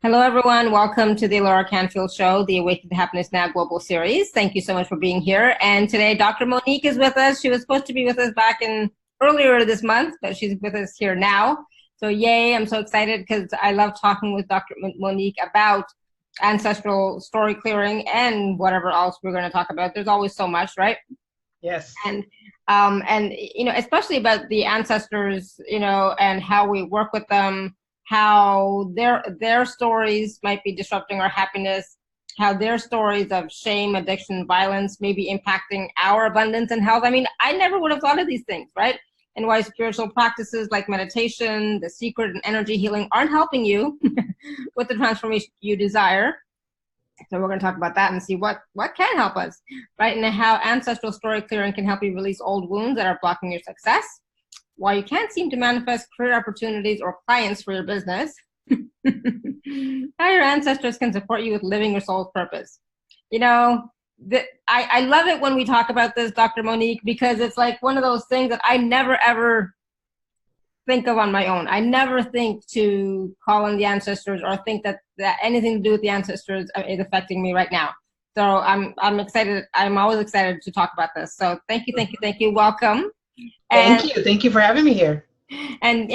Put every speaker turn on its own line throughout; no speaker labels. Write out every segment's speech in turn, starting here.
Hello, everyone. Welcome to the Laura Canfield Show, the Awaken to Happiness Now Global Series. Thank you so much for being here. And today, Dr. Monique is with us. She was supposed to be with us back in earlier this month, but she's with us here now. So yay, I'm so excited because I love talking with Dr. Monique about ancestral story clearing and whatever else we're going to talk about. There's always so much, right?
Yes.
And especially about the ancestors, and how we work with them, how their stories might be disrupting our happiness, how their stories of shame, addiction, violence may be impacting our abundance and health. I mean, I never would have thought of these things, right? And why spiritual practices like meditation, the secret, and energy healing aren't helping you with the transformation you desire. So we're going to talk about that and see what can help us, right? And how ancestral story clearing can help you release old wounds that are blocking your success, why you can't seem to manifest career opportunities or clients for your business, how your ancestors can support you with living your soul's purpose. I love it when we talk about this, Dr. Monique, because it's like one of those things that I never, ever think of on my own. I never think to call on the ancestors or think that anything to do with the ancestors is affecting me right now. So I'm excited. I'm always excited to talk about this. So thank you. Welcome.
Thank you for having me here.
And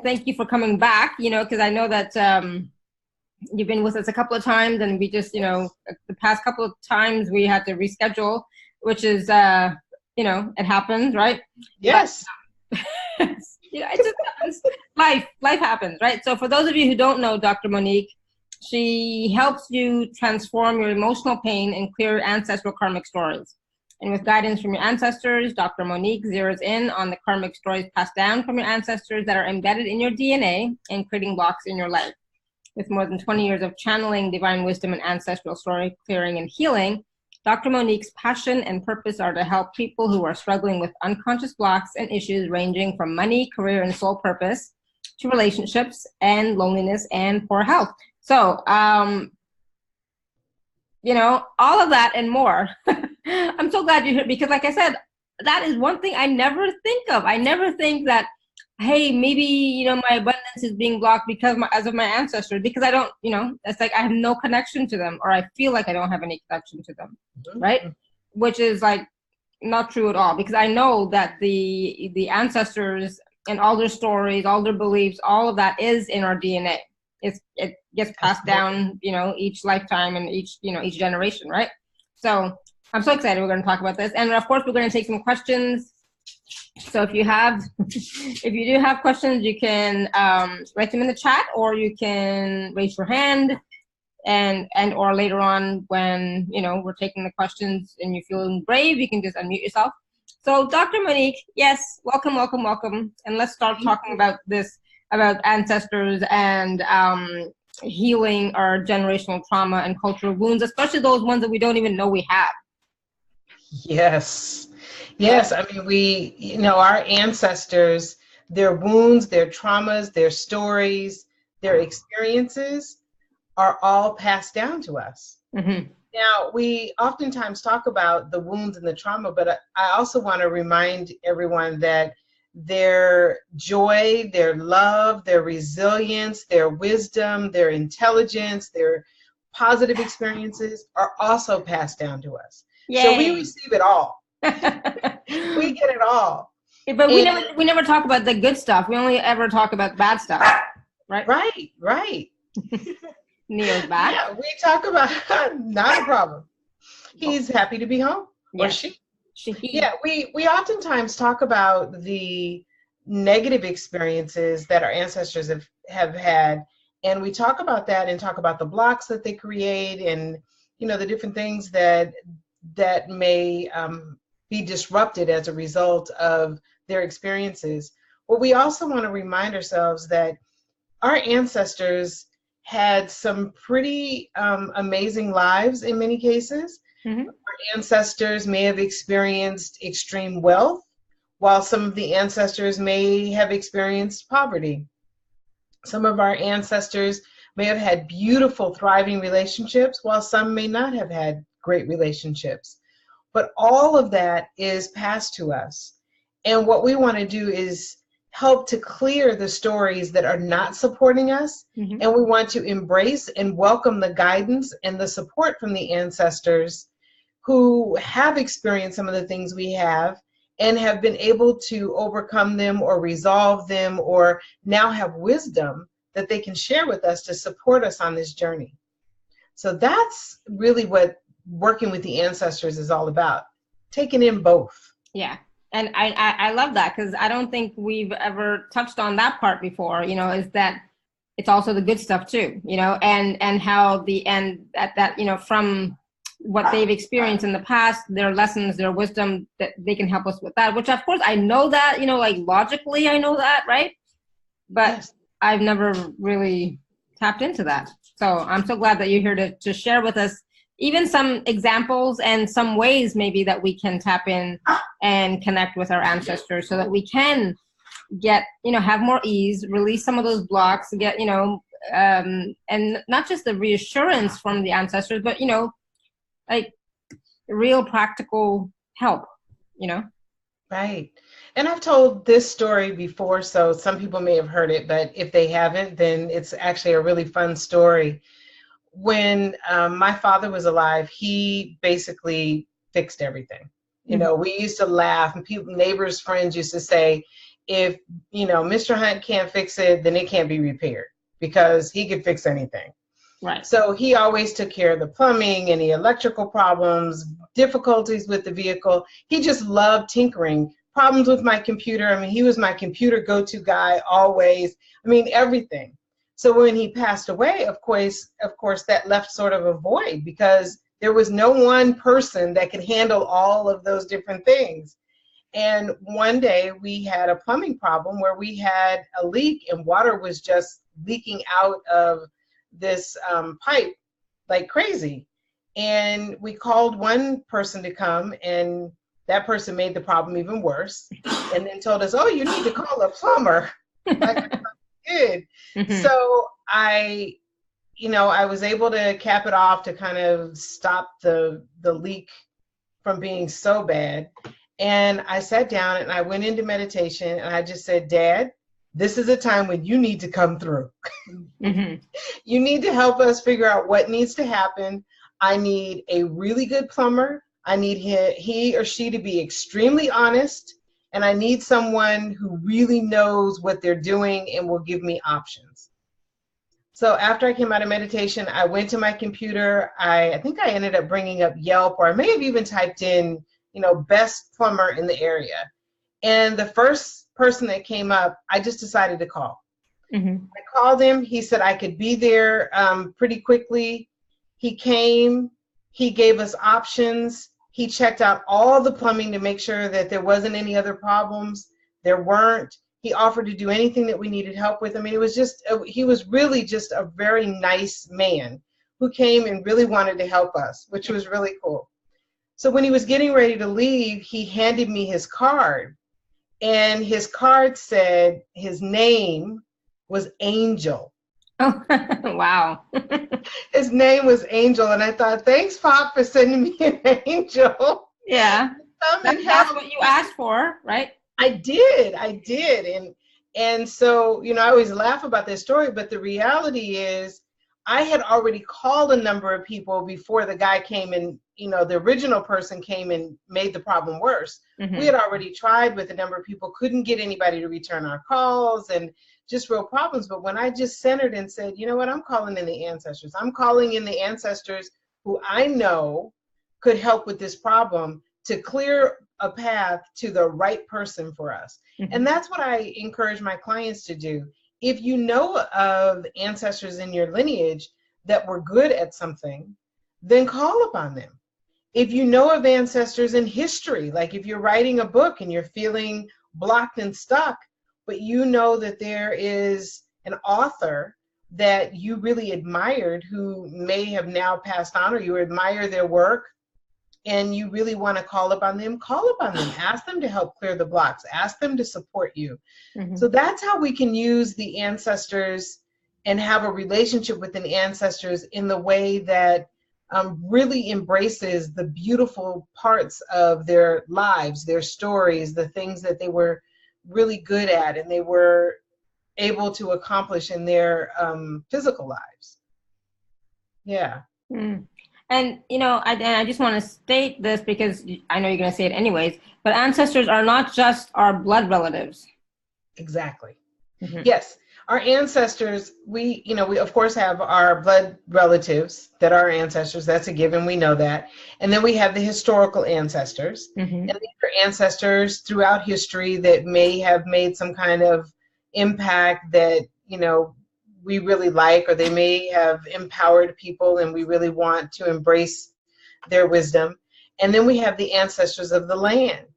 thank you for coming back, because I know that you've been with us a couple of times, and we just, the past couple of times we had to reschedule, which is, it happens, right?
Yes.
But, it just happens. Life happens, right? So for those of you who don't know Dr. Monique, she helps you transform your emotional pain and clear ancestral karmic stories. And with guidance from your ancestors, Dr. Monique zeroes in on the karmic stories passed down from your ancestors that are embedded in your DNA and creating blocks in your life. With more than 20 years of channeling divine wisdom and ancestral story clearing and healing, Dr. Monique's passion and purpose are to help people who are struggling with unconscious blocks and issues ranging from money, career, and soul purpose to relationships and loneliness and poor health. So, all of that and more. I'm so glad you're here because, like I said, that is one thing I never think of. I never think that, hey, maybe, my abundance is being blocked because of my ancestors, because I don't, it's like I have no connection to them, or I feel like I don't have any connection to them, right? Which is like not true at all, because I know that the ancestors and all their stories, all their beliefs, all of that is in our DNA. It gets passed down, each lifetime and each generation, right? So I'm so excited we're going to talk about this. And of course, we're going to take some questions. So if you do have questions, you can write them in the chat, or you can raise your hand, and or later on when we're taking the questions and you're feeling brave, you can just unmute yourself. So Dr. Monique, yes, welcome, and let's start talking about this, about ancestors and healing our generational trauma and cultural wounds, especially those ones that we don't even know we have.
Yes. I mean, our ancestors, their wounds, their traumas, their stories, their experiences are all passed down to us.
Mm-hmm.
Now, we oftentimes talk about the wounds and the trauma, but I also want to remind everyone that their joy, their love, their resilience, their wisdom, their intelligence, their positive experiences are also passed down to us.
Yay.
So we receive it all. We get it all.
But we never talk about the good stuff. We only ever talk about bad stuff, right?
Right.
Neil's back.
Yeah, we talk about not a problem. He's happy to be home.
Yes.
Or she. Yeah, we oftentimes talk about the negative experiences that our ancestors have had, and we talk about that and talk about the blocks that they create, and the different things that may be disrupted as a result of their experiences. But we also want to remind ourselves that our ancestors had some pretty amazing lives in many cases.
Mm-hmm.
Our ancestors may have experienced extreme wealth, while some of the ancestors may have experienced poverty. Some of our ancestors may have had beautiful, thriving relationships, while some may not have had great relationships. But all of that is passed to us. And what we want to do is help to clear the stories that are not supporting us.
Mm-hmm.
And we want to embrace and welcome the guidance and the support from the ancestors who have experienced some of the things we have and have been able to overcome them or resolve them, or now have wisdom that they can share with us to support us on this journey. So that's really what working with the ancestors is all about, taking in both.
Yeah. And I love that, because I don't think we've ever touched on that part before, you know, is that it's also the good stuff too, you know, and how that, you know, from what they've experienced in the past, their lessons, their wisdom, that they can help us with that, which of course I know that, you know, like logically I know that, right? But
Yes.
I've never really tapped into that. So I'm so glad that you're here to share with us even some examples and some ways maybe that we can tap in and connect with our ancestors so that we can get, you know, have more ease, release some of those blocks, get, you know, and not just the reassurance from the ancestors, but, you know, like real practical help, you know?
Right. And I've told this story before, so some people may have heard it, but if they haven't, then it's actually a really fun story. When my father was alive, he basically fixed everything. You know, we used to laugh, and people, neighbors, friends used to say, if, you know, Mr. Hunt can't fix it, then it can't be repaired, because he could fix anything.
Right.
So he always took care of the plumbing, any electrical problems, difficulties with the vehicle. He just loved tinkering. Problems with my computer. I mean, he was my computer go-to guy always. I mean, everything. So when he passed away, of course, that left sort of a void, because there was no one person that could handle all of those different things. And one day we had a plumbing problem where we had a leak and water was just leaking out of this pipe like crazy. And we called one person to come, and that person made the problem even worse, and then told us, oh, you need to call a plumber. Like, good. So I was able to cap it off to kind of stop the leak from being so bad. And I sat down and I went into meditation, and I just said, Dad, this is a time when you need to come through. You need to help us figure out what needs to happen. I need a really good plumber. I need he or she to be extremely honest. And I need someone who really knows what they're doing and will give me options. So after I came out of meditation, I went to my computer. I think I ended up bringing up Yelp, or I may have even typed in, you know, best plumber in the area. And the first person that came up, I just decided to call. I called him. He said I could be there pretty quickly. He came. He gave us options. He checked out all the plumbing to make sure that there wasn't any other problems. There weren't. He offered to do anything that we needed help with. I mean, it was just, he was really just a very nice man who came and really wanted to help us, which was really cool. So when he was getting ready to leave, he handed me his card. And his card said his name was Angel.
Oh, wow.
His name was Angel. And I thought, thanks, Pop, for sending me an angel.
Yeah. That's what you asked for, right?
I did. And so, you know, I always laugh about this story, but the reality is I had already called a number of people before the guy came and, you know, the original person came and made the problem worse. We had already tried with a number of people, couldn't get anybody to return our calls, and just real problems. But when I just centered and said, you know what, I'm calling in the ancestors. I'm calling in the ancestors who I know could help with this problem to clear a path to the right person for us. And that's what I encourage my clients to do. If you know of ancestors in your lineage that were good at something, then call upon them. If you know of ancestors in history, like if you're writing a book and you're feeling blocked and stuck, but you know that there is an author that you really admired who may have now passed on, or you admire their work, and you really want to call upon them, ask them to help clear the blocks, ask them to support you. So that's how we can use the ancestors and have a relationship with the ancestors in the way that really embraces the beautiful parts of their lives, their stories, the things that they were really good at and they were able to accomplish in their physical lives. Yeah.
Mm. And I just want to state this because I know you're going to say it anyways, but ancestors are not just our blood relatives.
Exactly.
Mm-hmm.
Yes. Our ancestors, we of course have our blood relatives that are our ancestors. That's a given. We know that. And then we have the historical ancestors.
Mm-hmm.
And these are ancestors throughout history that may have made some kind of impact that, we really like, or they may have empowered people and we really want to embrace their wisdom. And then we have the ancestors of the land.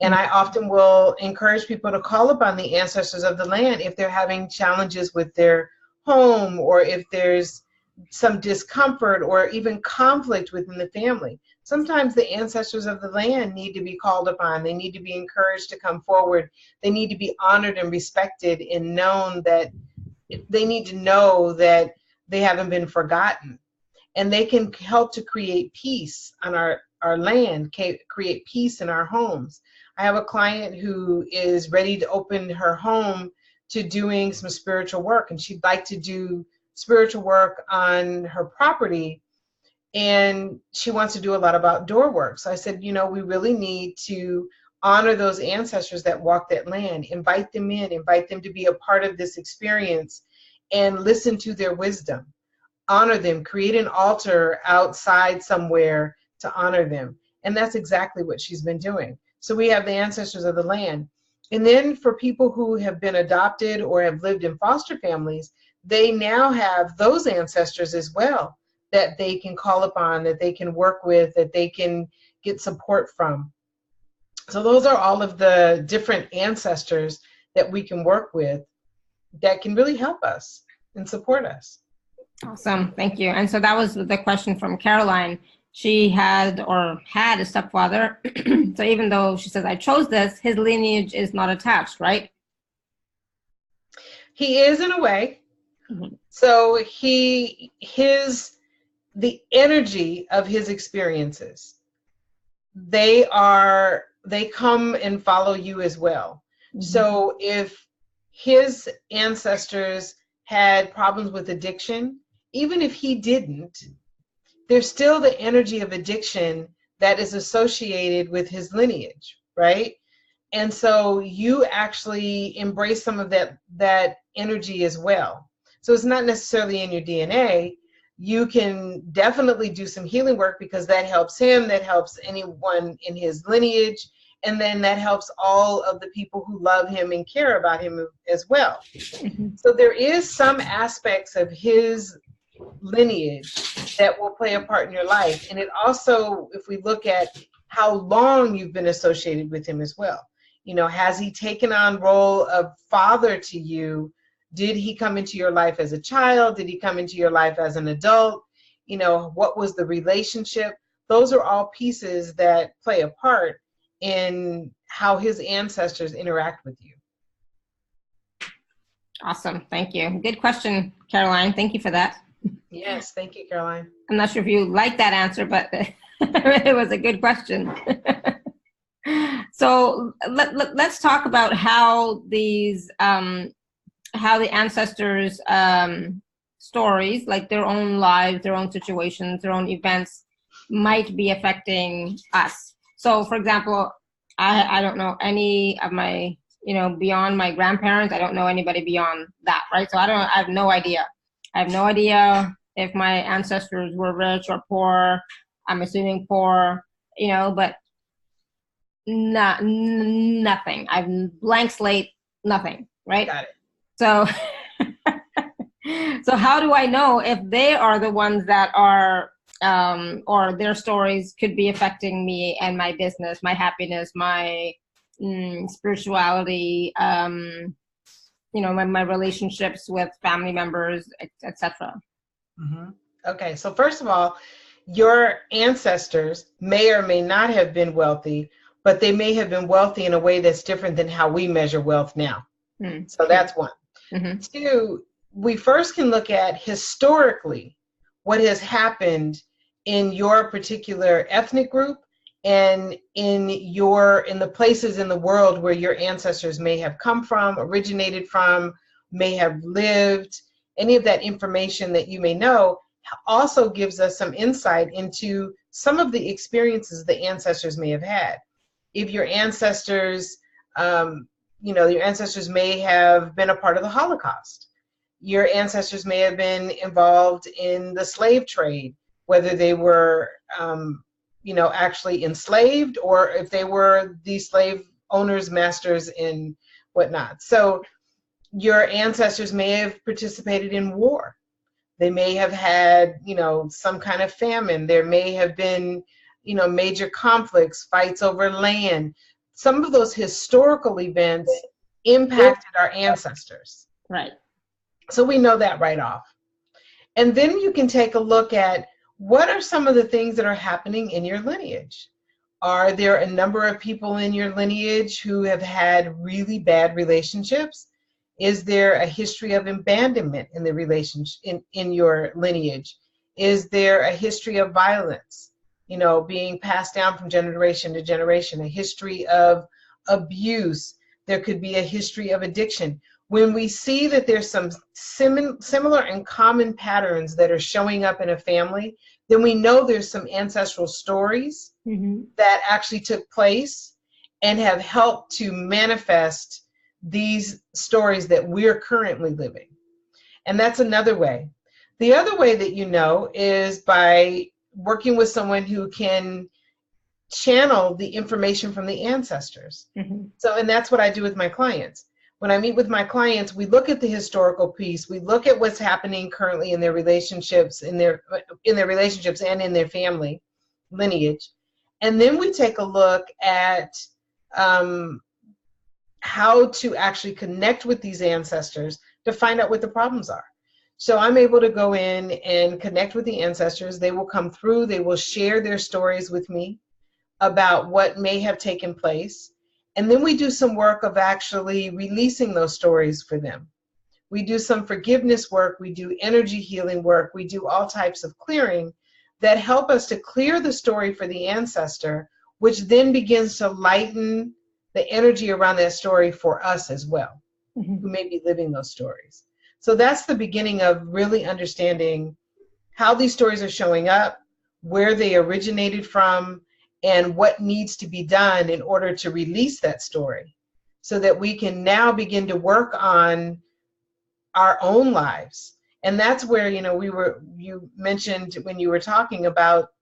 And I often will encourage people to call upon the ancestors of the land if they're having challenges with their home, or if there's some discomfort or even conflict within the family. Sometimes the ancestors of the land need to be called upon. They need to be encouraged to come forward. They need to be honored and respected and known that they need to know that they haven't been forgotten. And they can help to create peace on our land, create peace in our homes. I have a client who is ready to open her home to doing some spiritual work, and she'd like to do spiritual work on her property, and she wants to do a lot of outdoor work. So I said, we really need to honor those ancestors that walk that land, invite them in, invite them to be a part of this experience, and listen to their wisdom. Honor them, create an altar outside somewhere to honor them. And that's exactly what she's been doing. So we have the ancestors of the land. And then for people who have been adopted or have lived in foster families, they now have those ancestors as well that they can call upon, that they can work with, that they can get support from. So those are all of the different ancestors that we can work with that can really help us and support us.
Awesome. Thank you. And so that was the question from Caroline. She had a stepfather. So even though she says, I chose this, his lineage is not attached, right?
He is in a way.
Mm-hmm.
So the energy of his experiences, they come and follow you as well. Mm-hmm. So if his ancestors had problems with addiction, even if he didn't, there's still the energy of addiction that is associated with his lineage, right? And so you actually embrace some of that energy as well. So it's not necessarily in your DNA. You can definitely do some healing work because that helps him, that helps anyone in his lineage, and then that helps all of the people who love him and care about him as well. Mm-hmm. So there is some aspects of his lineage that will play a part in your life. And it also, if we look at how long you've been associated with him as well, has he taken on role of father to you? Did he come into your life as a child? Did he come into your life as an adult? What was the relationship? Those are all pieces that play a part in how his ancestors interact with you.
Awesome. Thank you. Good question, Caroline. Thank you for that.
Yes, thank you, Caroline.
I'm not sure if you like that answer, but it was a good question. So let's talk about how the ancestors' stories, like their own lives, their own situations, their own events, might be affecting us. So, for example, I don't know any of my, beyond my grandparents. I don't know anybody beyond that, right? So I have no idea. I have no idea if my ancestors were rich or poor. I'm assuming poor, but nothing. I've blank slate, nothing, right?
Got it.
So, so how do I know if they are the ones that are, or their stories could be affecting me and my business, my happiness, my spirituality, my relationships with family members, etc.
Mm-hmm. Okay, so first of all, your ancestors may or may not have been wealthy, but they may have been wealthy in a way that's different than how we measure wealth now. So that's one. Mm-hmm. Two, we first can look at historically what has happened in your particular ethnic group and in the places in the world where your ancestors may have come from, originated from, may have lived. Any of that information that you may know also gives us some insight into some of the experiences the ancestors may have had. If your ancestors, your ancestors may have been a part of the Holocaust. Your ancestors may have been involved in the slave trade, whether they were, actually enslaved, or if they were the slave owners, masters, and whatnot. So your ancestors may have participated in war. They may have had, some kind of famine. There may have been, major conflicts, fights over land. Some of those historical events impacted our ancestors.
Right.
So we know that right off. And then you can take a look at what are some of the things that are happening in your lineage. Are there a number of people in your lineage who have had really bad relationships? Is there a history of abandonment in the relationship in your lineage? Is there a history of violence, being passed down from generation to generation? A history of abuse? There could be a history of addiction. When we see that there's some similar and common patterns that are showing up in a family, then we know there's some ancestral stories that actually took place and have helped to manifest these stories that we're currently living. And that's another way. The other way that you know is by working with someone who can channel the information from the ancestors. So, and that's what I do with my clients. When I meet with my clients, we look at the historical piece. We look at what's happening currently in their relationships, in their relationships and in their family lineage, and then we take a look at how to actually connect with these ancestors to find out what the problems are. So I'm able to go in and connect with the ancestors. They will come through. They will share their stories with me about what may have taken place. And then we do some work of actually releasing those stories for them. We do some forgiveness work. We do energy healing work. We do all types of clearing that help us to clear the story for the ancestor, which then begins to lighten the energy around that story for us as well, who may be living those stories. So that's the beginning of really understanding how these stories are showing up, where they originated from, and what needs to be done in order to release that story so that we can now begin to work on our own lives. And that's where, you mentioned when you were talking about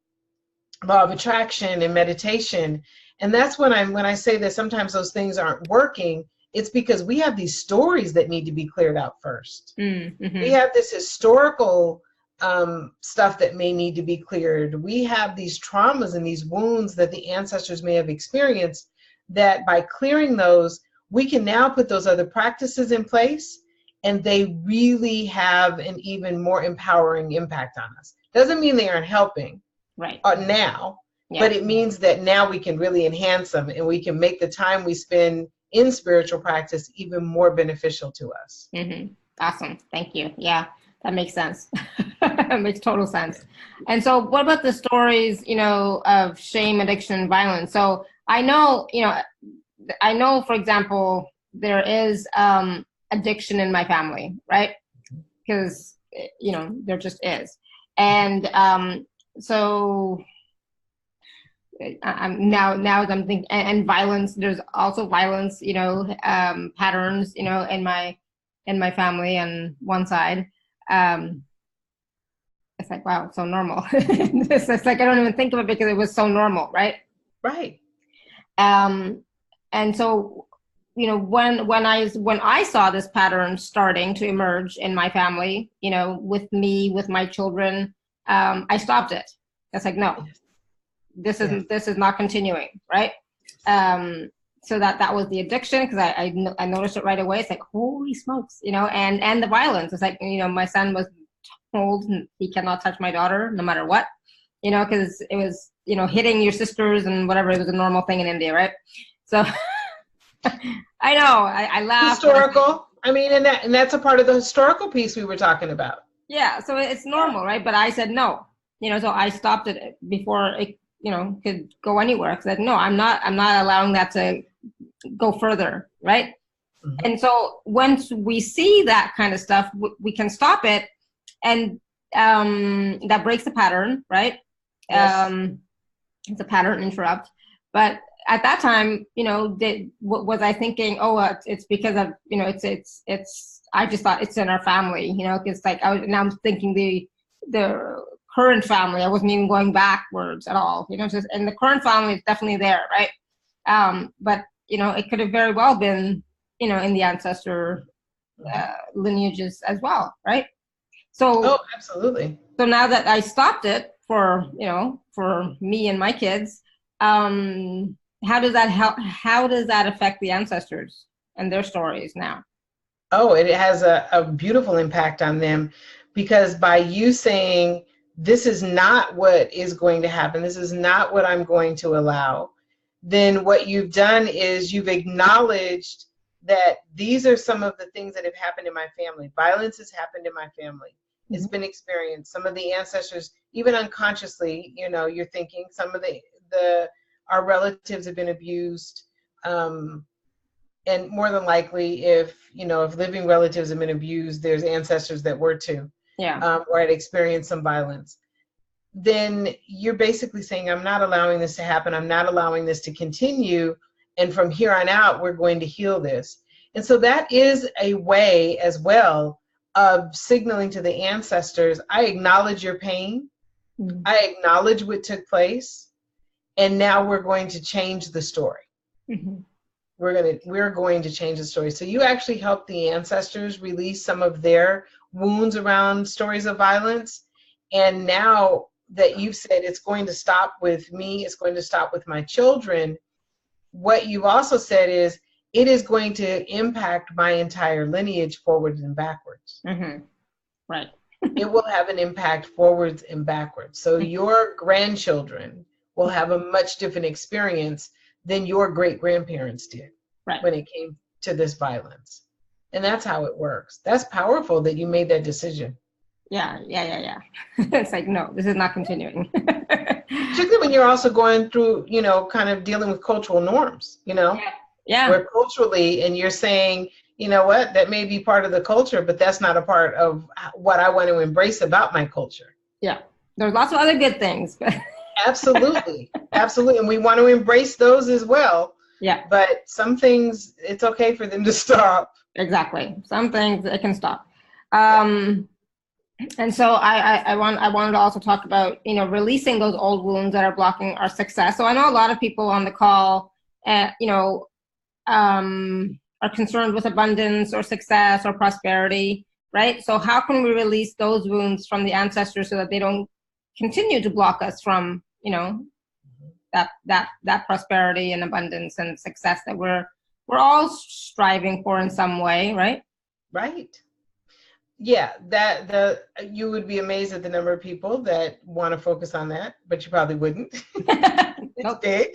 law of attraction and meditation. And that's when I say that sometimes those things aren't working, it's because we have these stories that need to be cleared out first. We have this historical stuff that may need to be cleared. We have these traumas and these wounds that the ancestors may have experienced, that by clearing those, we can now put those other practices in place, and they really have an even more empowering impact on us. Doesn't mean they aren't helping now, but it means that now we can really enhance them, and we can make the time we spend in spiritual practice even more beneficial to us.
Awesome. Thank you. Yeah, that makes sense. It makes total sense. And so what about the stories, of shame, addiction, and violence? So I know, for example, there is addiction in my family, right? Because, there just is. And so now as I'm thinking, and violence, there's also violence, patterns, in my family on one side. It's like, wow, it's so normal. It's like I don't even think of it because it was so normal, right?
Right.
And so, when I saw this pattern starting to emerge in my family, with me, with my children, I stopped it. It's like, no, this is not continuing, right? So that was the addiction, because I noticed it right away. It's like, holy smokes, and the violence. It's like, my son was told he cannot touch my daughter no matter what, because it was, hitting your sisters and whatever. It was a normal thing in India, right? So I know, I laugh.
Historical. And that's a part of the historical piece we were talking about.
Yeah, so it's normal, right? But I said no, so I stopped it before it could go anywhere. I said, no, I'm not allowing that to go further, right?
Mhm.
And so once we see that kind of stuff, we can stop it, and that breaks the pattern, right?
Yes.
It's a pattern interrupt. But at that time, was I thinking, oh, it's because of, it's I just thought it's in our family, because like now I'm thinking the current family. I wasn't even going backwards at all, just, and the current family is definitely there, right? But it could have very well been, in the ancestor lineages as well, right? So,
Oh, absolutely.
so now that I stopped it for me and my kids, how does that help? How does that affect the ancestors and their stories now?
Oh, it has a beautiful impact on them, because by you saying, this is not what is going to happen, this is not what I'm going to allow, then what you've done is you've acknowledged that these are some of the things that have happened in my family. Violence has happened in my family. It's been experienced. Some of the ancestors, even unconsciously, you're thinking some of our relatives have been abused. And more than likely, if living relatives have been abused, there's ancestors that were too,
Yeah.
or had experienced some violence. Then you're basically saying, I'm not allowing this to happen. I'm not allowing this to continue. And from here on out, we're going to heal this. And so that is a way as well of signaling to the ancestors, I acknowledge your pain.
Mm-hmm.
I acknowledge what took place. And now we're going to change the story.
Mm-hmm.
We're going to change the story. So you actually help the ancestors release some of their wounds around stories of violence. And now that you've said it's going to stop with me, it's going to stop with my children, what you've also said is it is going to impact my entire lineage forwards and backwards.
Mm-hmm. Right.
It will have an impact forwards and backwards. So your grandchildren will have a much different experience than your great-grandparents did,
right,
when it came to this violence. And that's how it works. That's powerful that you made that decision.
Yeah. It's like, no, this is not continuing.
Particularly when you're also going through, kind of dealing with cultural norms,
Yeah.
where culturally, and you're saying, you know what, that may be part of the culture, but that's not a part of what I want to embrace about my culture.
Yeah. There's lots of other good things.
Absolutely. Absolutely. And we want to embrace those as well.
Yeah.
But some things, it's okay for them to stop.
Exactly. Some things it can stop. And so I wanted to also talk about, releasing those old wounds that are blocking our success. So I know a lot of people on the call, are concerned with abundance or success or prosperity, right? So how can we release those wounds from the ancestors so that they don't continue to block us from, that prosperity and abundance and success that we're all striving for in some way, right?
Right. Yeah, you would be amazed at the number of people that want to focus on that, but you probably wouldn't. It's big.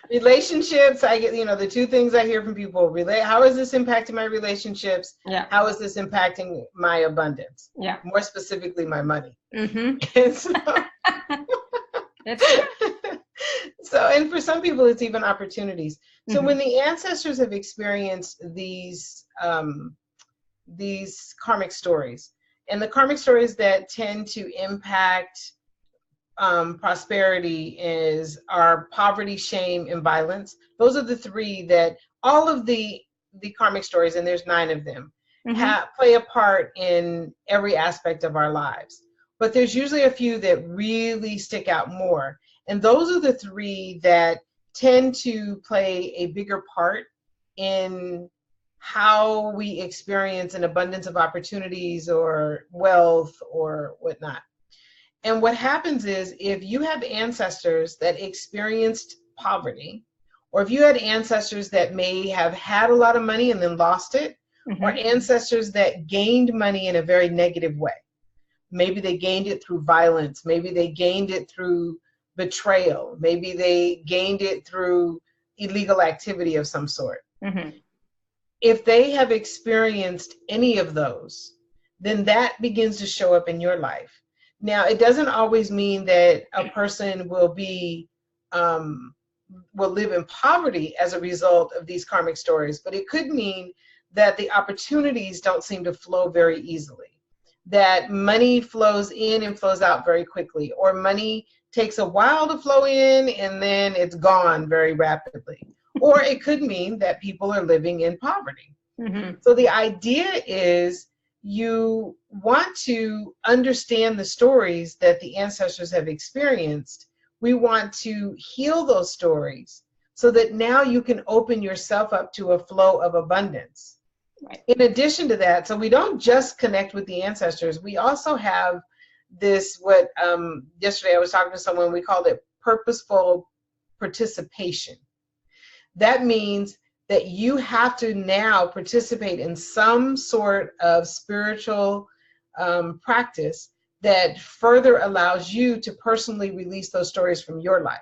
Relationships, I get, the two things I hear from people, how is this impacting my relationships?
Yeah.
How is this impacting my abundance?
Yeah.
More specifically, my money.
Mm-hmm.
And for some people, it's even opportunities. So when the ancestors have experienced these karmic stories, and the karmic stories that tend to impact prosperity are poverty, shame, and violence. Those are the three that all of the karmic stories, and there's 9 of them, play a part in every aspect of our lives. But there's usually a few that really stick out more. And those are the 3 that tend to play a bigger part in how we experience an abundance of opportunities or wealth or whatnot. And what happens is, if you have ancestors that experienced poverty, or if you had ancestors that may have had a lot of money and then lost it, or ancestors that gained money in a very negative way, maybe they gained it through violence, maybe they gained it through betrayal, maybe they gained it through illegal activity of some sort. If they have experienced any of those, then that begins to show up in your life. Now, it doesn't always mean that a person will live in poverty as a result of these karmic stories, but it could mean that the opportunities don't seem to flow very easily, that money flows in and flows out very quickly, or money takes a while to flow in and then it's gone very rapidly. Or it could mean that people are living in poverty.
Mm-hmm.
So the idea is you want to understand the stories that the ancestors have experienced. We want to heal those stories so that now you can open yourself up to a flow of abundance.
Right.
In addition to that, so we don't just connect with the ancestors, we also have this, what yesterday I was talking to someone, we called it purposeful participation. That means that you have to now participate in some sort of spiritual practice that further allows you to personally release those stories from your life.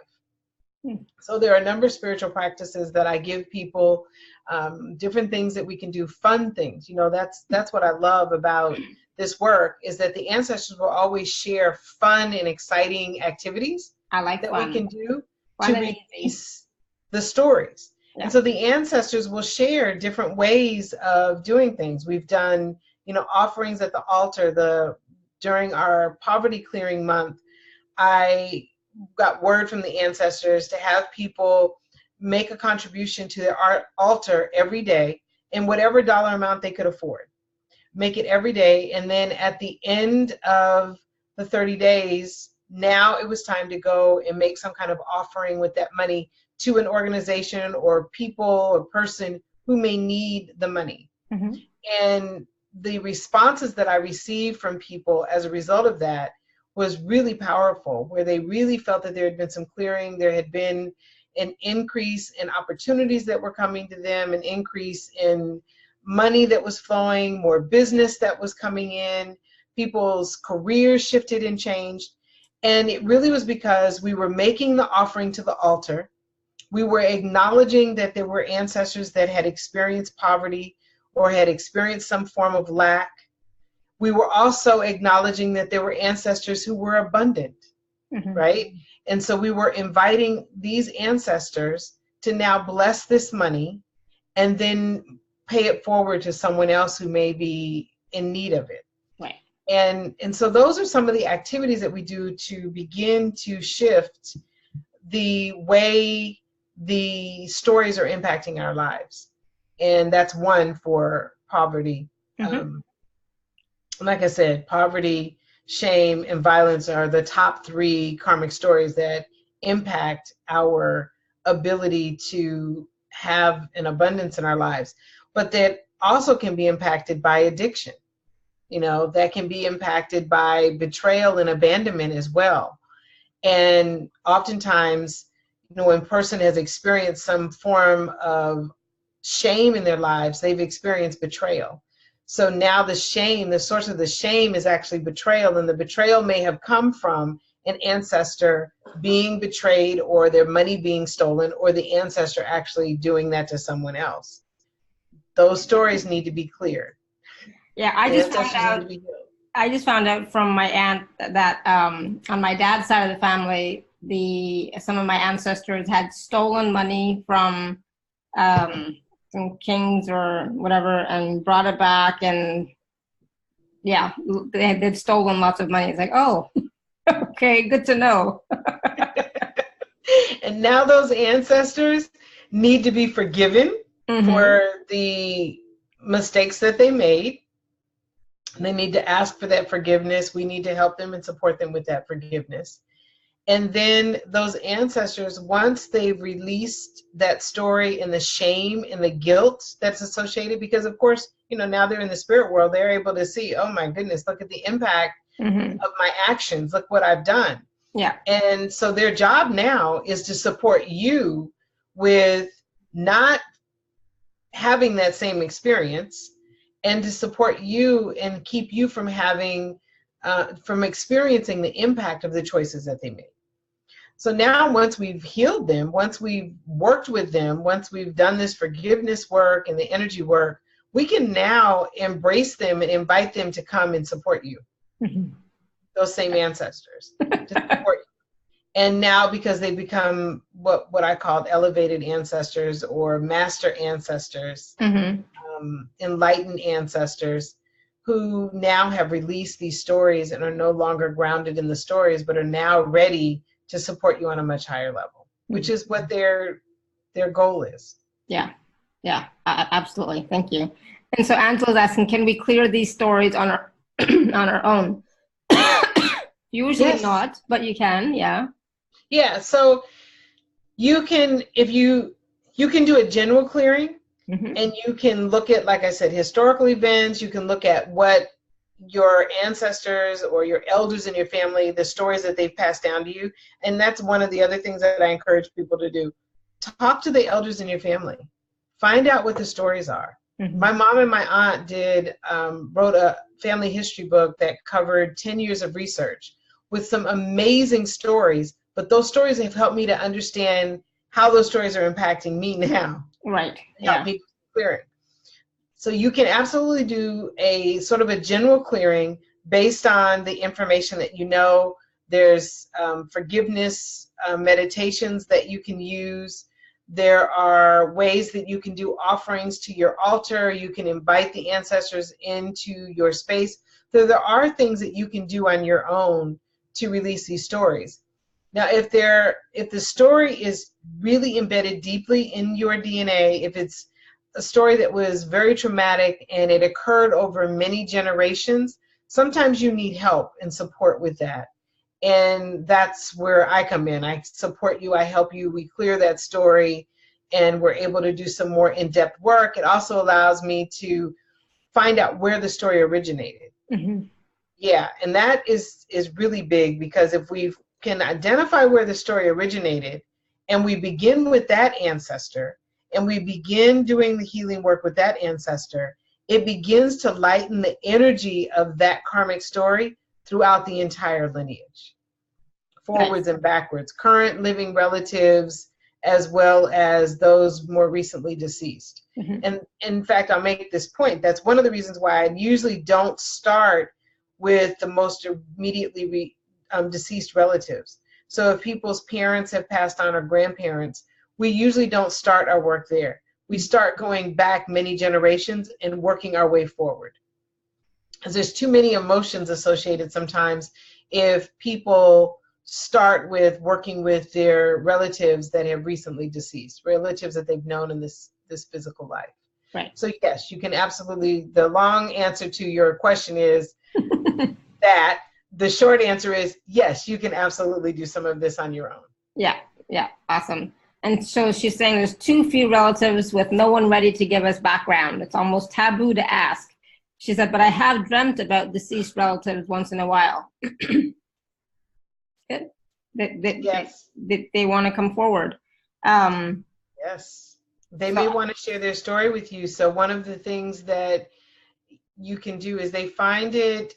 So there are a number of spiritual practices that I give people, different things that we can do, fun things. You know, that's what I love about this work, is that the ancestors will always share fun and exciting activities
I like
that
fun.
we can do
Fun
to
and easy.
release the stories.
Yeah.
And so the ancestors will share different ways of doing things. We've done, you know, offerings at the altar. During our poverty clearing month, I got word from the ancestors to have people make a contribution to their altar every day in whatever dollar amount they could afford. Make it every day, and then at the end of the 30 days, now it was time to go and make some kind of offering with that money to an organization or people or person who may need the money.
Mm-hmm.
And the responses that I received from people as a result of that was really powerful, where they really felt that there had been some clearing, there had been an increase in opportunities that were coming to them, an increase in money that was flowing, more business that was coming in, people's careers shifted and changed. And it really was because we were making the offering to the altar. We were acknowledging that there were ancestors that had experienced poverty or had experienced some form of lack. We were also acknowledging that there were ancestors who were abundant,
Mm-hmm.
right? And so we were inviting these ancestors to now bless this money and then pay it forward to someone else who may be in need of it.
Right.
And so those are some of the activities that we do to begin to shift the way the stories are impacting our lives. And that's one for poverty.
Mm-hmm.
Like I said, poverty, shame, and violence are the top 3 karmic stories that impact our ability to have an abundance in our lives. But that also can be impacted by addiction. You know, that can be impacted by betrayal and abandonment as well. And oftentimes, you know, when a person has experienced some form of shame in their lives, they've experienced betrayal. So now the shame, the source of the shame is actually betrayal, and the betrayal may have come from an ancestor being betrayed, or their money being stolen, or the ancestor actually doing that to someone else. Those stories need to be cleared.
Yeah, I just found out from my aunt that on my dad's side of the family, some of my ancestors had stolen money from kings or whatever and brought it back, and yeah, they'd stolen lots of money. It's like, oh, okay, good to know.
And now those ancestors need to be forgiven for the mistakes that they made. They need to ask for that forgiveness. We need to help them and support them with that forgiveness. And then those ancestors, once they've released that story and the shame and the guilt that's associated, because of course, you know, now they're in the spirit world, they're able to see, oh my goodness, look at the impact of my actions. Look what I've done.
Yeah.
And so their job now is to support you with not having that same experience, and to support you and keep you from having, from experiencing the impact of the choices that they made. So now once we've healed them, once we've worked with them, once we've done this forgiveness work and the energy work, we can now embrace them and invite them to come and support you. those same ancestors to support you. And now, because they become what I called elevated ancestors or master ancestors, enlightened ancestors, who now have released these stories and are no longer grounded in the stories, but are now ready to support you on a much higher level, which is what their goal is.
Yeah, yeah, absolutely. Thank you. And so Angela's asking, can we clear these stories on our on our own? Usually
Yes.
not, but you can. Yeah.
Yeah. So you can, if you can do a general clearing, and you can look at, like I said, historical events. You can look at what your ancestors or your elders in your family, the stories that they've passed down to you. And that's one of the other things that I encourage people to do. Talk to the elders in your family. Find out what the stories are. My mom and my aunt wrote a family history book that covered 10 years of research with some amazing stories, but those stories have helped me to understand how those stories are impacting me now.
Right.
Help me clear it. So you can absolutely do a sort of a general clearing based on the information that you know. There's forgiveness meditations that you can use. There are ways that you can do offerings to your altar. You can invite the ancestors into your space. So there are things that you can do on your own to release these stories. Now, if the story is really embedded deeply in your DNA, if it's a story that was very traumatic and it occurred over many generations, sometimes you need help and support with that. And that's where I come in. I support you, I help you, we clear that story, and we're able to do some more in-depth work. It also allows me to find out where the story originated. Yeah, and that is really big, because if we can identify where the story originated and we begin with that ancestor and we begin doing the healing work with that ancestor, it begins to lighten the energy of that karmic story throughout the entire lineage, forwards and backwards, current living relatives, as well as those more recently deceased. And in fact, I'll make this point. That's one of the reasons why I usually don't start with the most immediately deceased relatives. So if people's parents have passed on or grandparents, we usually don't start our work there. We start going back many generations and working our way forward. Because there's too many emotions associated sometimes if people start with working with their relatives that have recently deceased, relatives that they've known in this physical life.
Right.
So yes, you can absolutely, the long answer to your question is that. The short answer is yes, you can absolutely do some of this on your own.
Yeah, yeah, awesome. And so she's saying there's too few relatives with no one ready to give us background. It's almost taboo to ask. She said, but I have dreamt about deceased relatives once in a while. Good.
Yes.
They want to come forward.
Yes. They may want to share their story with you. So one of the things that you can do is they find it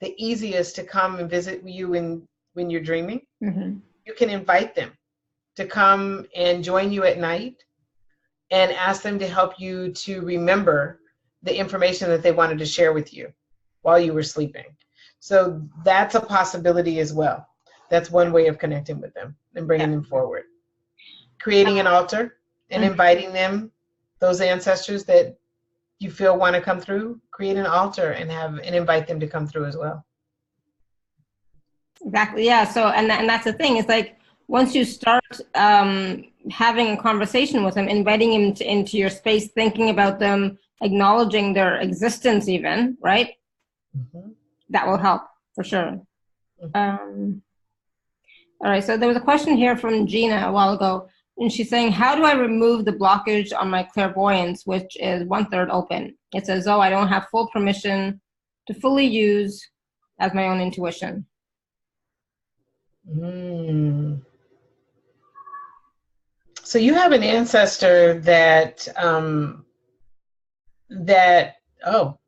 the easiest to come and visit you when you're dreaming. You can invite them to come and join you at night and ask them to help you to remember the information that they wanted to share with you while you were sleeping. So that's a possibility as well. That's one way of connecting with them and bringing them forward. Creating an altar and inviting them, those ancestors that you feel want to come through, create an altar and invite them to come through as well.
Exactly. Yeah. So, and that's the thing. It's like once you start having a conversation with them, inviting them into your space, thinking about them, acknowledging their existence, even, right? That will help for sure. All right. So there was a question here from Gina a while ago, and she's saying, "How do I remove the blockage on my clairvoyance, which is 1/3 open? It's as though I don't have full permission to fully use as my own intuition."
So you have an ancestor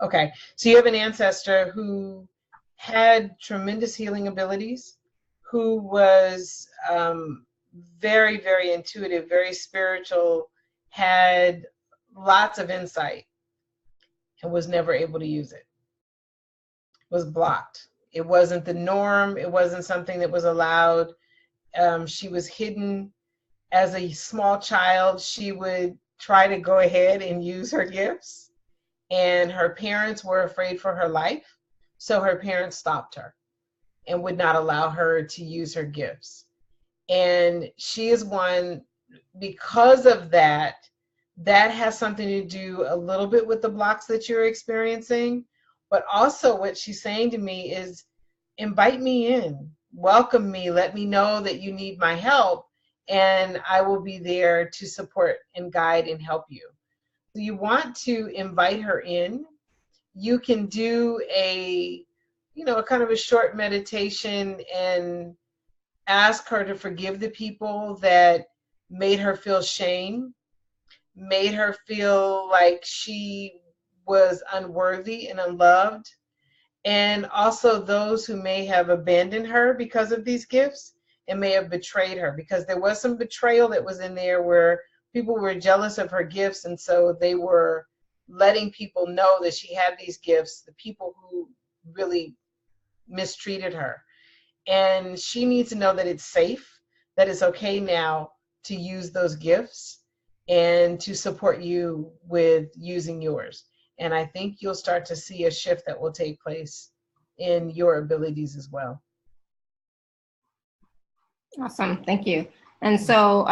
okay. So you have an ancestor who had tremendous healing abilities, who was very, very intuitive, very spiritual, had lots of insight, and was never able to use it, was blocked. It wasn't the norm. It wasn't something that was allowed. She was hidden. As a small child, she would try to go ahead and use her gifts, and her parents were afraid for her life. So her parents stopped her and would not allow her to use her gifts. And she is one, because of that, that has something to do a little bit with the blocks that you're experiencing. But also, what she's saying to me is, invite me in, welcome me, let me know that you need my help, and I will be there to support and guide and help you. So you want to invite her in. You can do a, a kind of a short meditation and ask her to forgive the people that made her feel shame, made her feel like she was unworthy and unloved, and also those who may have abandoned her because of these gifts and may have betrayed her, because there was some betrayal that was in there where people were jealous of her gifts, and so they were letting people know that she had these gifts, the people who really mistreated her. And she needs to know that it's safe, that it's okay now to use those gifts and to support you with using yours. And I think you'll start to see a shift that will take place in your abilities as well.
Awesome, thank you. And so,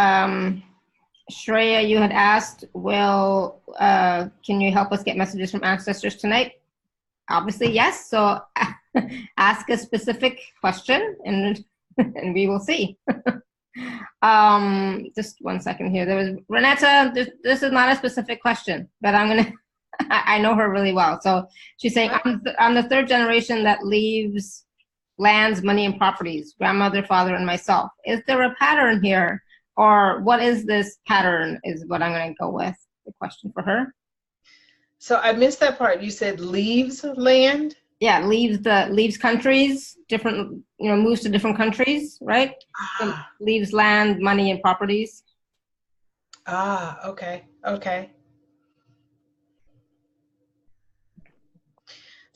Shreya, you had asked, can you help us get messages from ancestors tonight? Obviously, yes. So ask a specific question and we will see. Just 1 second here. There was Renata. This is not a specific question, but I'm gonna. I know her really well. So she's saying, I'm the third generation that leaves lands, money, and properties. Grandmother, father, and myself. Is there a pattern here, or what is this pattern? Is what I'm gonna go with. The question for her.
So I missed that part. You said leaves land?
Yeah, leaves countries, different, moves to different countries, right? So leaves land, money, and properties.
Okay.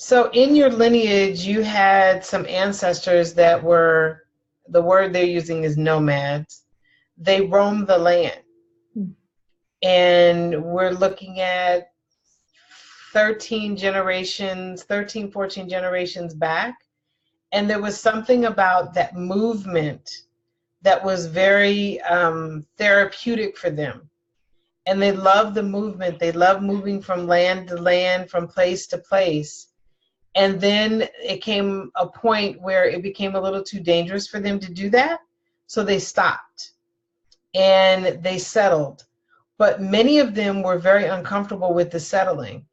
So in your lineage, you had some ancestors that were, the word they're using is nomads. They roamed the land. And we're looking at 13, 14 generations back. And there was something about that movement that was very therapeutic for them. And they loved the movement. They loved moving from land to land, from place to place. And then it came a point where it became a little too dangerous for them to do that. So they stopped and they settled. But many of them were very uncomfortable with the settling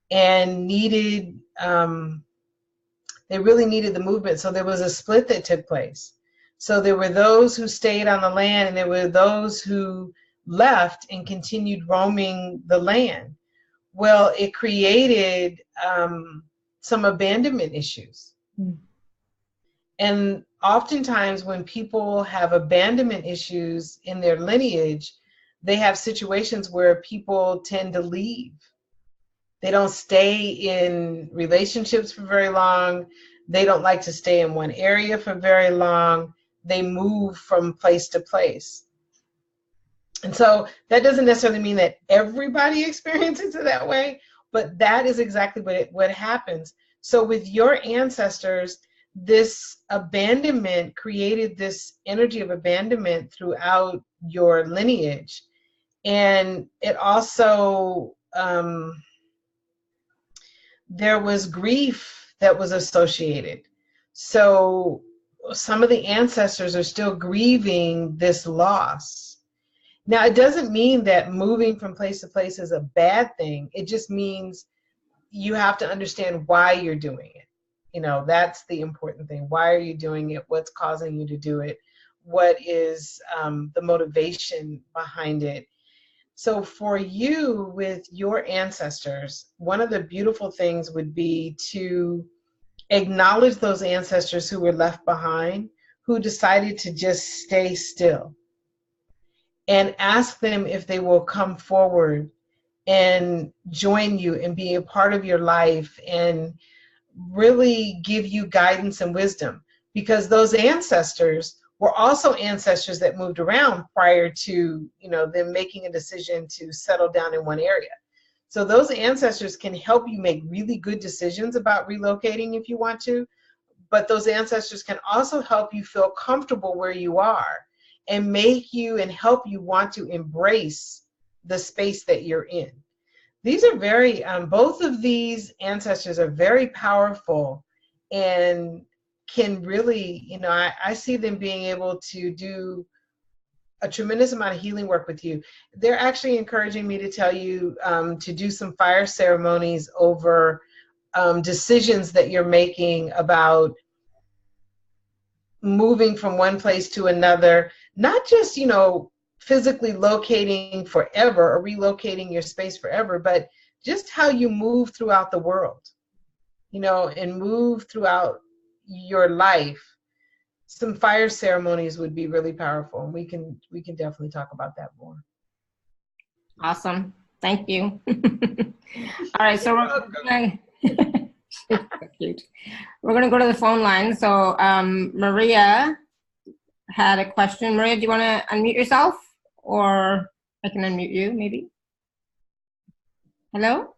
and needed, they really needed the movement. So there was a split that took place. So there were those who stayed on the land, and there were those who left and continued roaming the land. Well, it created some abandonment issues. And oftentimes when people have abandonment issues in their lineage, they have situations where people tend to leave. They don't stay in relationships for very long. They don't like to stay in one area for very long. They move from place to place. And so that doesn't necessarily mean that everybody experiences it that way, but that is exactly what happens. So with your ancestors, this abandonment created this energy of abandonment throughout your lineage. And it also, there was grief that was associated. So some of the ancestors are still grieving this loss. Now, it doesn't mean that moving from place to place is a bad thing. It just means you have to understand why you're doing it. That's the important thing. Why are you doing it? What's causing you to do it? What is the motivation behind it? So for you, with your ancestors, one of the beautiful things would be to acknowledge those ancestors who were left behind, who decided to just stay still, and ask them if they will come forward and join you and be a part of your life and really give you guidance and wisdom, because those ancestors were also ancestors that moved around prior to, you know, them making a decision to settle down in one area. So those ancestors can help you make really good decisions about relocating if you want to, but those ancestors can also help you feel comfortable where you are and make you and help you want to embrace the space that you're in. These are very, both of these ancestors are very powerful and can really, you know, I see them being able to do a tremendous amount of healing work with you. They're actually encouraging me to tell you to do some fire ceremonies over decisions that you're making about moving from one place to another, not just, you know, physically locating forever or relocating your space forever, but just how you move throughout the world, you know, and move throughout your life. Some fire ceremonies would be really powerful, and we can definitely talk about that more.
Awesome. Thank you. All right, so cute. We're gonna go to the phone line. So Maria had a question. Maria, do you want to unmute yourself, or I can unmute you maybe? Hello?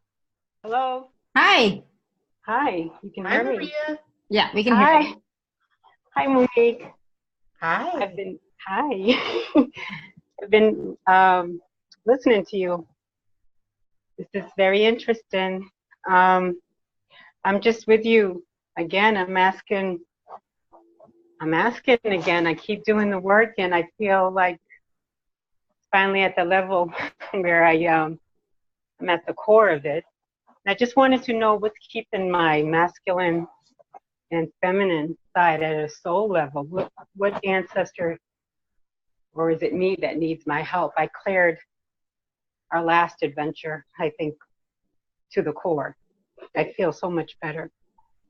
Hello.
Hi.
Hi. You can hear me?
Maria.
Yeah, we can hear you.
Hi, Monique.
Hi.
I've been listening to you. This is very interesting. I'm just with you again. I'm asking again. I keep doing the work, and I feel like finally at the level where I'm at the core of it. I just wanted to know what's keeping my masculine and feminine side at a soul level. What ancestor, or is it me that needs my help? I cleared our last adventure, I think, to the core. I feel so much better.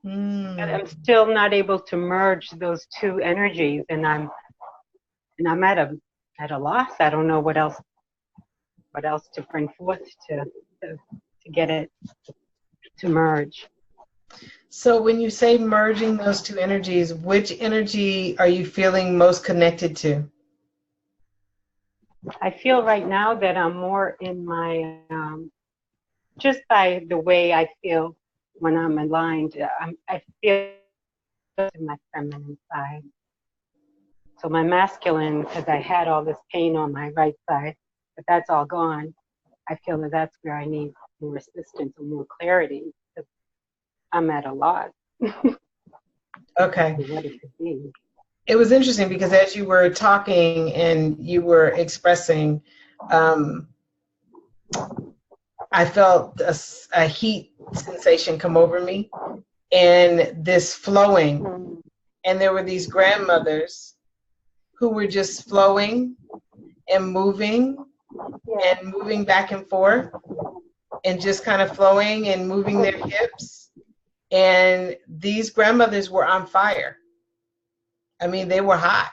But I'm still not able to merge those two energies, and I'm at a loss. I don't know what else to bring forth to get it to merge.
So when you say merging those two energies, which energy are you feeling most connected to?
I feel right now that I'm more in my, just by the way I feel when I'm aligned, I feel in my feminine side. So my masculine, because I had all this pain on my right side, but that's all gone. I feel that that's where I need more assistance and more clarity. I'm at a loss.
Okay.
What it could be.
It was interesting because as you were talking and you were expressing, I felt a heat sensation come over me and this flowing. And there were these grandmothers who were just flowing and moving back and forth and just kind of flowing and moving their hips. And these grandmothers were on fire. I mean, they were hot.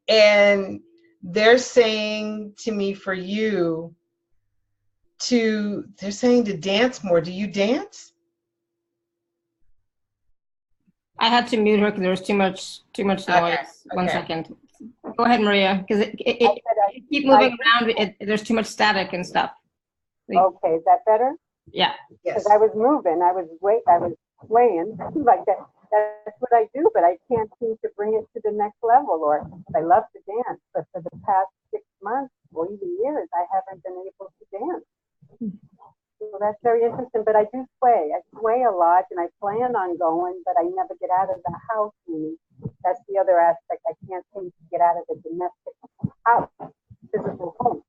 And they're saying to me, for you, they're saying to dance more. Do you dance?
I had to mute her because there was too much noise.
Okay.
1 second. Go ahead, Maria, because it keep moving around. There's too much static and stuff.
Okay, is that better?
Yeah.
Because I was moving, I was swaying like that. That's what I do, but I can't seem to bring it to the next level. Or I love to dance, but for the past 6 months or even years, I haven't been able to dance. So that's very interesting. But I do sway. I sway a lot, and I plan on going, but I never get out of the house. That's the other aspect. I can't seem to get out of the domestic house, physical home.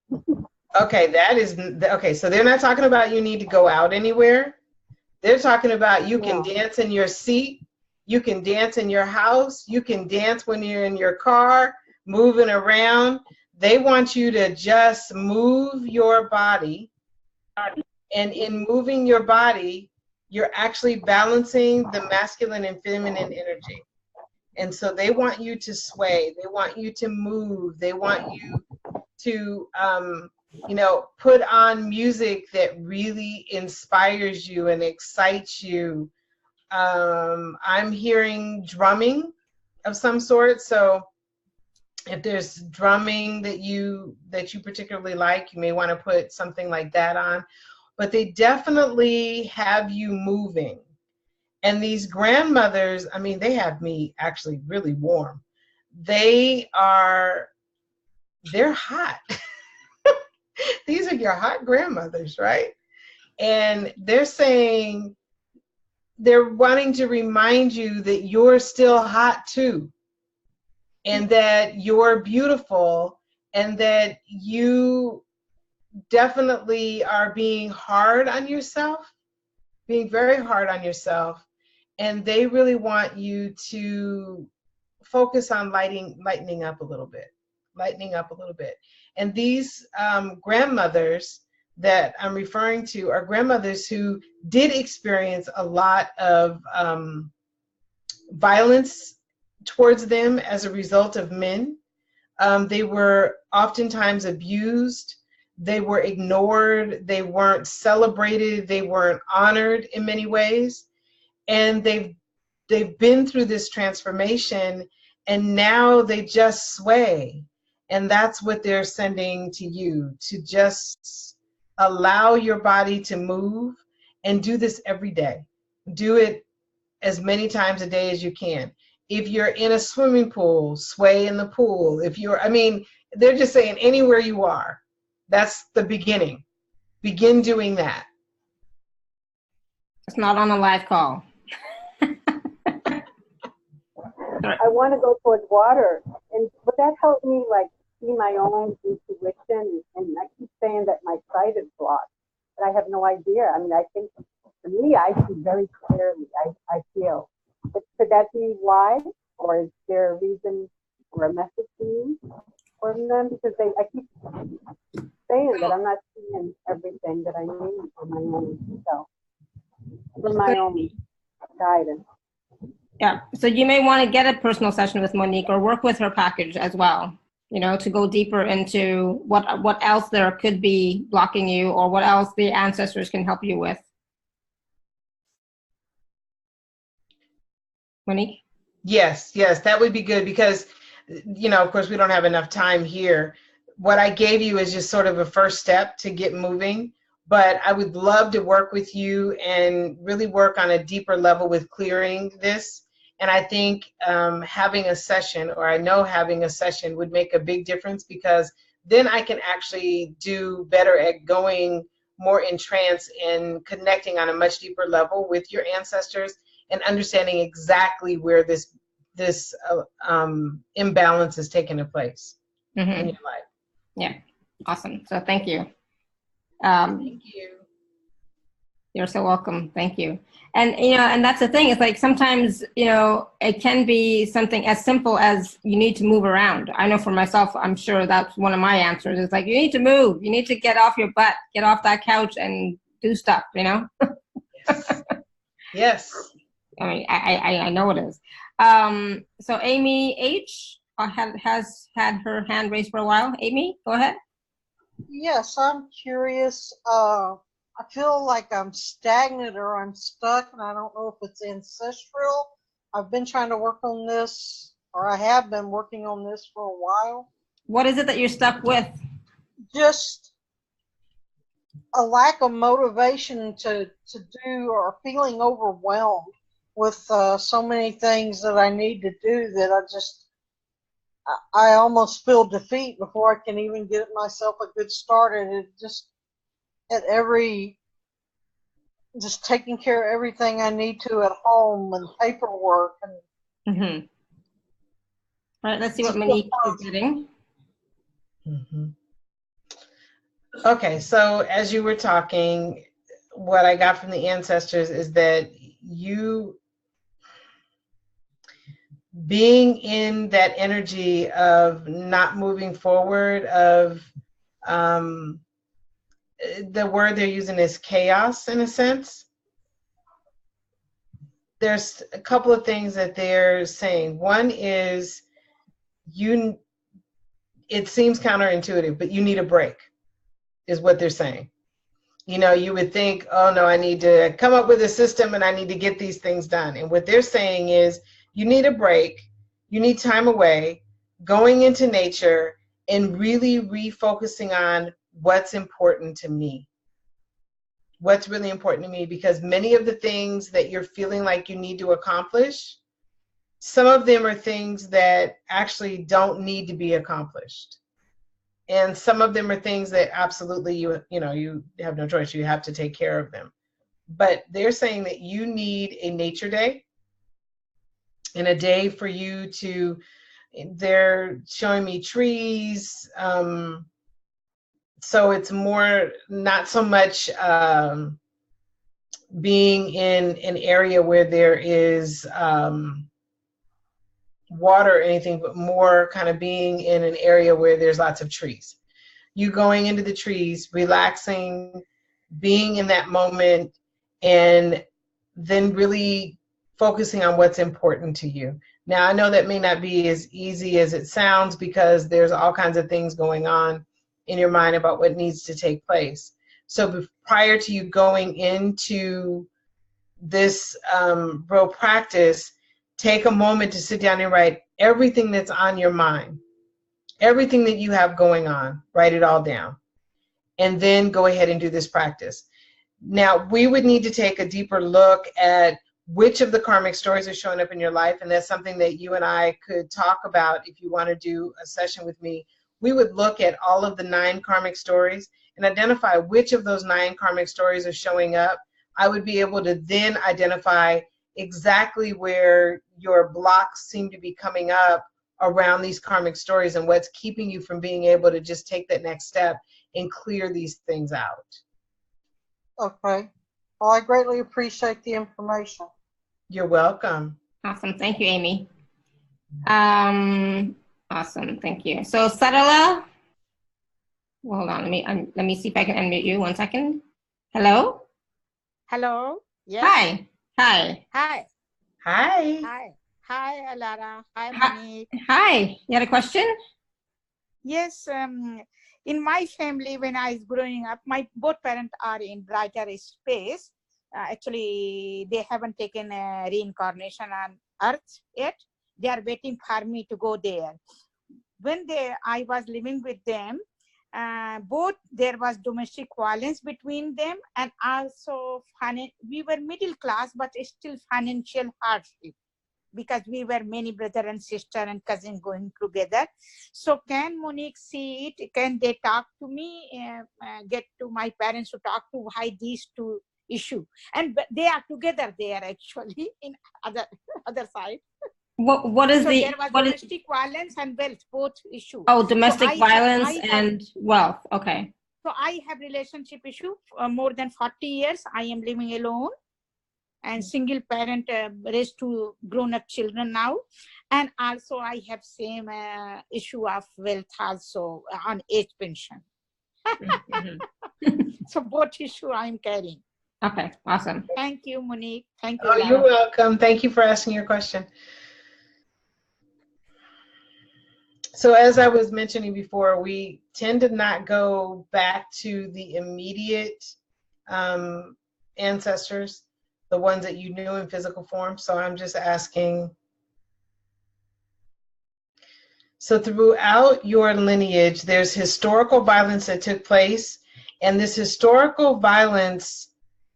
Okay, so they're not talking about you need to go out anywhere. They're talking about you can dance in your seat, you can dance in your house, you can dance when you're in your car, moving around. They want you to just move your body. And in moving your body, you're actually balancing the masculine and feminine energy. And so they want you to sway, they want you to move, they want you to You know, put on music that really inspires you and excites you. I'm hearing drumming of some sort. So if there's drumming that you particularly like, you may want to put something like that on. But they definitely have you moving. And these grandmothers, I mean, they have me actually really warm. They're hot. These are your hot grandmothers, right? And they're saying, they're wanting to remind you that you're still hot too, and that you're beautiful, and that you definitely are being hard on yourself, being very hard on yourself. And they really want you to focus on lightening up a little bit, lightening up a little bit. And these grandmothers that I'm referring to are grandmothers who did experience a lot of violence towards them as a result of men. They were oftentimes abused. They were ignored. They weren't celebrated. They weren't honored in many ways. And they've been through this transformation, and now they just sway. And that's what they're sending to you, to just allow your body to move, and do this every day. Do it as many times a day as you can. If you're in a swimming pool, sway in the pool. If you're, I mean, they're just saying anywhere you are, that's the beginning. Begin doing that.
It's not on a live call.
I want to go towards water, and would that help me like see my own intuition? And I keep saying that my sight is blocked, but I have no idea. I mean, I think for me, I see very clearly. I feel. But could that be why, or is there a reason or a message to me from them? Because I keep saying that I'm not seeing everything that I need for my own self, for my own guidance.
Yeah, so you may want to get a personal session with Monique or work with her package as well, you know, to go deeper into what else there could be blocking you, or what else the ancestors can help you with. Monique?
Yes, that would be good, because, you know, of course, we don't have enough time here. What I gave you is just sort of a first step to get moving, but I would love to work with you and really work on a deeper level with clearing this. And I think having a session, or I know having a session, would make a big difference, because then I can actually do better at going more in trance and connecting on a much deeper level with your ancestors, and understanding exactly where this imbalance is taking place in your life.
Yeah, awesome. So thank you.
Thank you.
You're so welcome. Thank you. And, you know, and that's the thing. It's like sometimes, you know, it can be something as simple as you need to move around. I know for myself, I'm sure that's one of my answers. It's like, you need to move. You need to get off your butt, get off that couch and do stuff, you know?
Yes. Yes.
I mean, I know it is. So Amy H. has had her hand raised for a while. Amy, go ahead.
Yes, I'm curious. I feel like I'm stagnant or I'm stuck, and I don't know if it's ancestral. I've been trying to work on this, or I have been working on this for a while.
What is it that you're stuck with?
Just a lack of motivation to do, or feeling overwhelmed with so many things that I need to do, that I almost feel defeat before I can even get myself a good start. And it just, just taking care of everything I need to at home, and paperwork. And
All right, let's see what Monique is getting.
Okay, so as you were talking, what I got from the ancestors is that you being in that energy of not moving forward, of the word they're using is chaos, in a sense. There's a couple of things that they're saying. One is, it seems counterintuitive, but you need a break. is what they're saying. You know, you would think, oh no, I need to come up with a system and I need to get these things done. And what they're saying is you need a break, you need time away, going into nature and really refocusing on what's important to me. What's really important to me, because many of the things that you're feeling like you need to accomplish, some of them are things that actually don't need to be accomplished. And some of them are things that absolutely you have no choice. You have to take care of them. But they're saying that you need a nature day and a day for you to, they're showing me trees. So it's more, not so much being in an area where there is water or anything, but more kind of being in an area where there's lots of trees. You going into the trees, relaxing, being in that moment, and then really focusing on what's important to you. Now, I know that may not be as easy as it sounds because there's all kinds of things going on in your mind about what needs to take place. So prior to you going into this real practice, take a moment to sit down and write everything that's on your mind, everything that you have going on, write it all down, and then go ahead and do this practice. Now, we would need to take a deeper look at which of the karmic stories are showing up in your life, and that's something that you and I could talk about if you want to do a session with me. We would look at all of the 9 karmic stories and identify which of those 9 karmic stories are showing up. I would be able to then identify exactly where your blocks seem to be coming up around these karmic stories and what's keeping you from being able to just take that next step and clear these things out.
Okay. Well, I greatly appreciate the information.
You're welcome.
Awesome. Thank you, Amy. Awesome. Thank you. So, Sarala, well, hold on. Let me see if I can unmute you. 1 second. Hello?
Hello. Yes.
Hi. Hi.
Hi.
Hi.
Hi. Hi, Alara. Hi, Monique.
Hi. You had a question?
Yes. In my family, when I was growing up, my both parents are in brighter space. Actually, they haven't taken a reincarnation on Earth yet. They are waiting for me to go there. When I was living with them, both there was domestic violence between them, and also we were middle class, but still financial hardship, because we were many brother and sister and cousin going together. So can Monique see it? Can they talk to me, get to my parents to talk to why these two issue? And they are together there actually in other side.
What is
so
the
there was domestic violence and wealth, both issue.
Oh, domestic violence and wealth. Okay.
So I have relationship issue more than 40 years. I am living alone and single parent, raised 2 grown-up children now. And also I have same issue of wealth also on age pension. So both issue I'm carrying.
Okay, awesome.
Thank you, Monique. Thank you.
Oh, you're welcome. Thank you for asking your question. So as I was mentioning before, we tend to not go back to the immediate ancestors, the ones that you knew in physical form. So I'm just asking, so throughout your lineage, there's historical violence that took place, and this historical violence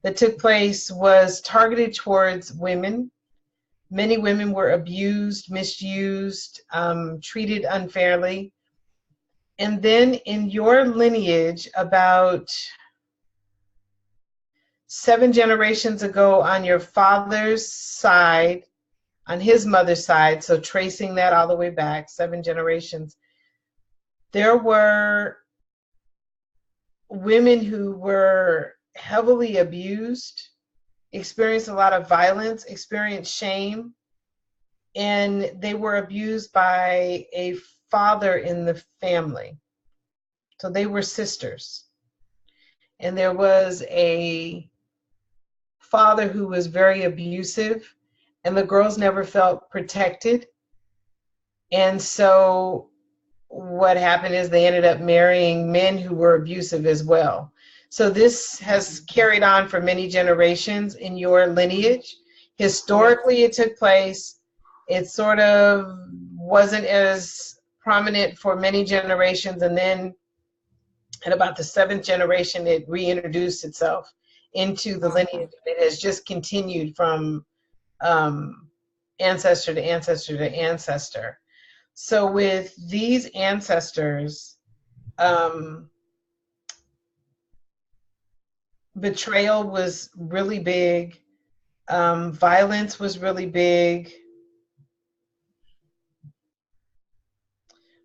that took place was targeted towards women. Many women were abused, misused, treated unfairly. And then in your lineage, about 7 generations ago on your father's side, on his mother's side, so tracing that all the way back, 7 generations, there were women who were heavily abused, experienced a lot of violence, experienced shame, and they were abused by a father in the family. So they were sisters. And there was a father who was very abusive, and the girls never felt protected. And so what happened is they ended up marrying men who were abusive as well. So this has carried on for many generations in your lineage. Historically, it took place. It sort of wasn't as prominent for many generations, and then at about the 7th generation, it reintroduced itself into the lineage. It has just continued from ancestor to ancestor to ancestor. So with these ancestors, betrayal was really big. Violence was really big.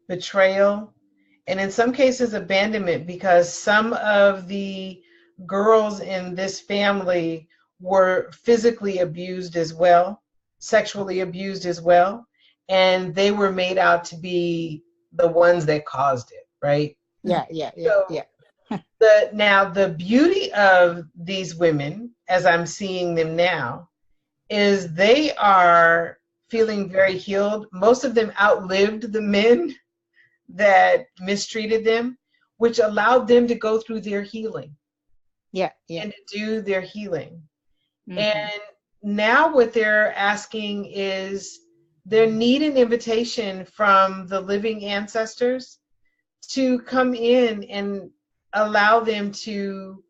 Betrayal, and in some cases abandonment, because some of the girls in this family were physically abused as well, sexually abused as well, and they were made out to be the ones that caused it, right?
Yeah.
Now the beauty of these women, as I'm seeing them now, is they are feeling very healed. Most of them outlived the men that mistreated them, which allowed them to go through their healing.
Yeah.
And to do their healing.
Mm-hmm.
And now what they're asking is they need an invitation from the living ancestors to come in and allow them to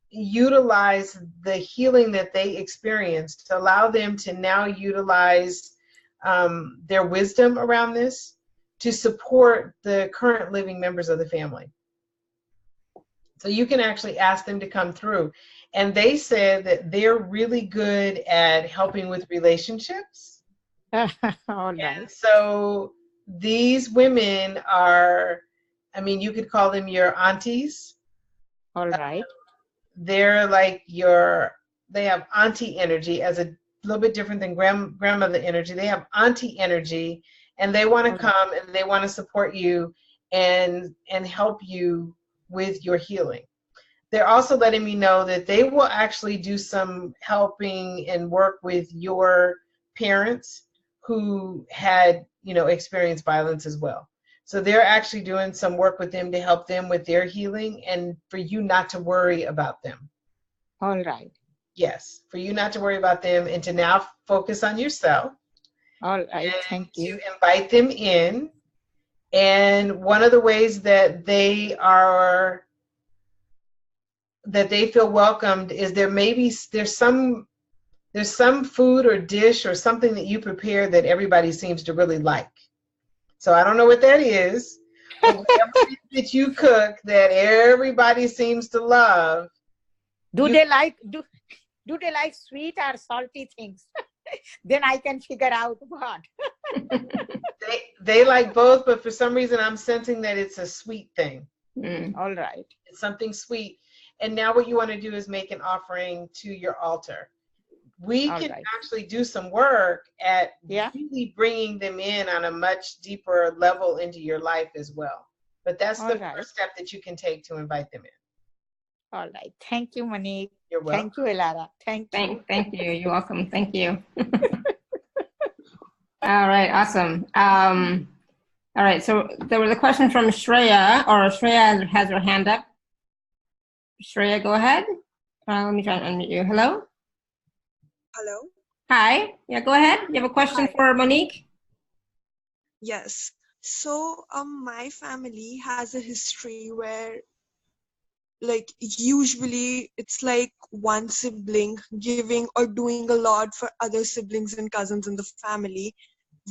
utilize the healing that they experienced, to allow them to now utilize their wisdom around this to support the current living members of the family. So you can actually ask them to come through. And they said that they're really good at helping with relationships.
All right.
And so these women are, I mean, you could call them your aunties.
All right.
They're like they have auntie energy, as a little bit different than grandmother energy. They have auntie energy, and they want to come and they want to support you and help you with your healing. They're also letting me know that they will actually do some helping and work with your parents who had, experienced violence as well. So they're actually doing some work with them to help them with their healing and for you not to worry about them.
All right.
Yes, for you not to worry about them and to now focus on yourself.
All right. Thank you.
To invite them in. And one of the ways that they feel welcomed is there's some food or dish or something that you prepare that everybody seems to really like. So I don't know what that is, but whatever it is that you cook that everybody seems to love.
Do they like sweet or salty things? Then I can figure out what.
They like both, but for some reason I'm sensing that it's a sweet thing.
All right.
It's something sweet. And now what you want to do is make an offering to your altar. We can actually do some work at really bringing them in on a much deeper level into your life as well. But that's the first step that you can take to invite them in.
All right. Thank you, Monique.
You're welcome.
Thank you, Elara. Thank you.
Thank you. You're welcome. Thank you. All right. Awesome. All right. So there was a question from Shreya, or Shreya has her hand up. Shreya, go ahead. Let me try and unmute you. Hello?
Hello.
Hi. Yeah, go ahead. You have a question for Monique?
Yes. So my family has a history where, like, usually it's like one sibling giving or doing a lot for other siblings and cousins in the family,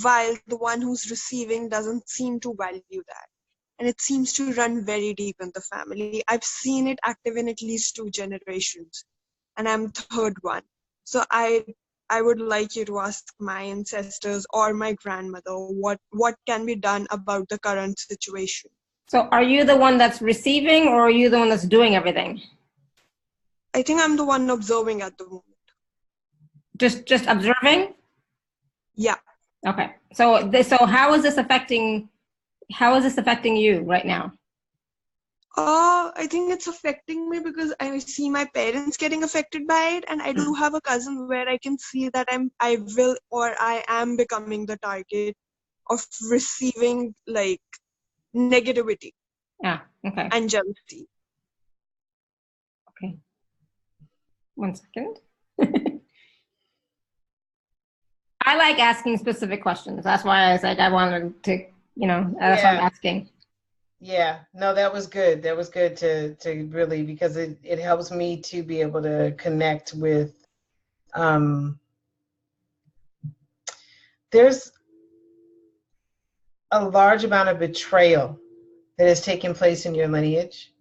while the one who's receiving doesn't seem to value that. And it seems to run very deep in the family. I've seen it active in at least 2 generations, and I'm third one. So I would like you to ask my ancestors or my grandmother what can be done about the current situation.
So are you the one that's receiving, or are you the one that's doing everything?
I think I'm the one observing at the moment.
Just observing?
Yeah.
Okay. So how is this affecting you right now?
I think it's affecting me because I see my parents getting affected by it, and I do have a cousin where I can see that I am becoming the target of receiving like negativity
Okay.
and jealousy.
Okay. 1 second. I like asking specific questions. That's why I was like, I wanted to, that's why I'm asking.
Yeah, no, that was good. That was good to really, because it helps me to be able to connect with, there's a large amount of betrayal that has taken place in your lineage.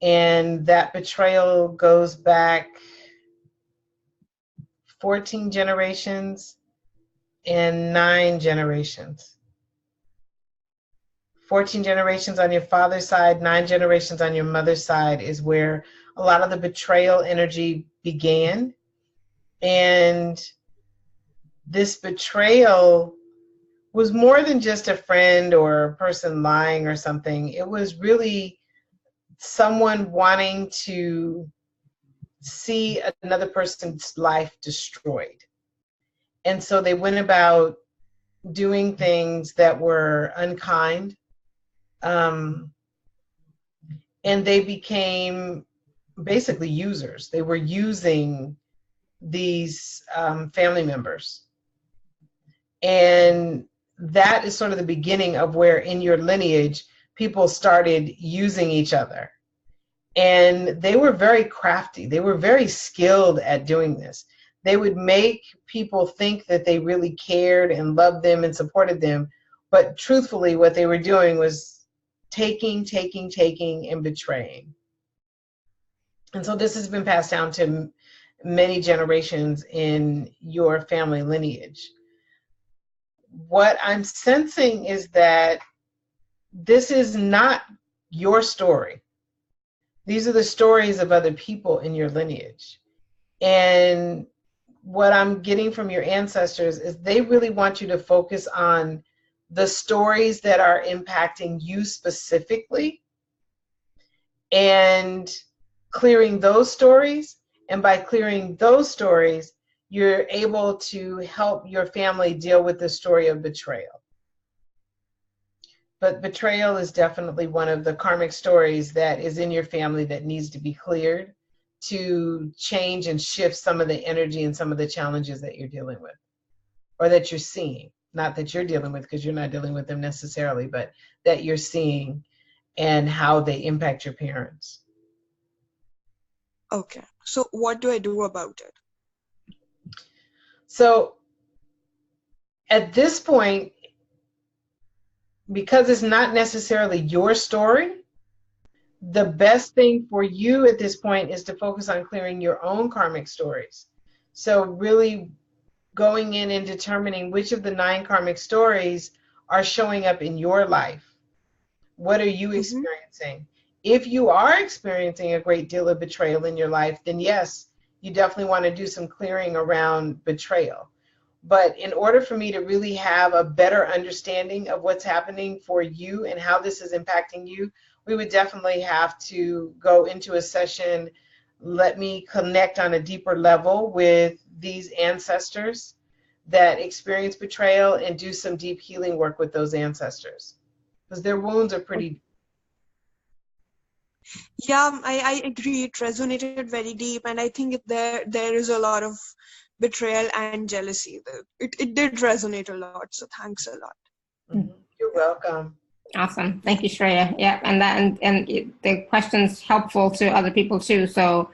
And that betrayal goes back 14 generations and 9 generations. 14 generations on your father's side, 9 generations on your mother's side is where a lot of the betrayal energy began. And this betrayal was more than just a friend or a person lying or something. It was really someone wanting to see another person's life destroyed. And so they went about doing things that were unkind. And they became basically users. They were using these family members. And that is sort of the beginning of where in your lineage, people started using each other. And they were very crafty. They were very skilled at doing this. They would make people think that they really cared and loved them and supported them. But truthfully, what they were doing was taking, and betraying. And so this has been passed down to many generations in your family lineage. What I'm sensing is that this is not your story. These are the stories of other people in your lineage. And what I'm getting from your ancestors is they really want you to focus on the stories that are impacting you specifically and clearing those stories. And by clearing those stories, you're able to help your family deal with the story of betrayal. But betrayal is definitely one of the karmic stories that is in your family that needs to be cleared to change and shift some of the energy and some of the challenges that you're dealing with or that you're seeing. Not that you're dealing with, because you're not dealing with them necessarily, but that you're seeing and how they impact your parents.
Okay, so what do I do about it?
So at this point, because it's not necessarily your story, the best thing for you at this point is to focus on clearing your own karmic stories. So really going in and determining which of the 9 karmic stories are showing up in your life. What are you experiencing? If you are experiencing a great deal of betrayal in your life, then yes, you definitely want to do some clearing around betrayal. But in order for me to really have a better understanding of what's happening for you and how this is impacting you, we would definitely have to go into a session. Let me connect on a deeper level with these ancestors that experience betrayal and do some deep healing work with those ancestors, because their wounds are pretty.
Yeah, I agree. It resonated very deep, and I think there is a lot of betrayal and jealousy. It did resonate a lot, so thanks a lot.
You're welcome.
Awesome. Thank you, Shreya. Yeah, and the question's helpful to other people too. So,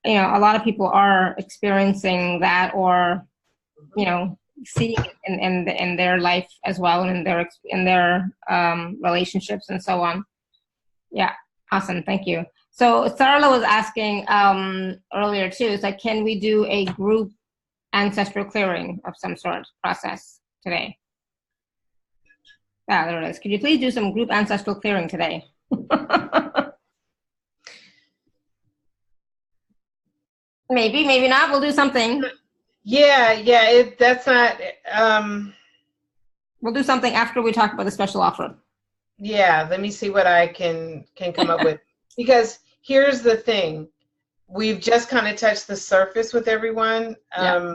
a lot of people are experiencing that, or seeing it in their life as well, and in their relationships and so on. Yeah, awesome. Thank you. So Sarla was asking earlier too. So can we do a group ancestral clearing of some sort process today? Ah, there it is. Could you please do some group ancestral clearing today? Maybe, maybe not. We'll do something.
Yeah. That's not.
We'll do something after we talk about the special offer.
Yeah, let me see what I can come up with. Because here's the thing. We've just kind of touched the surface with everyone. Yeah.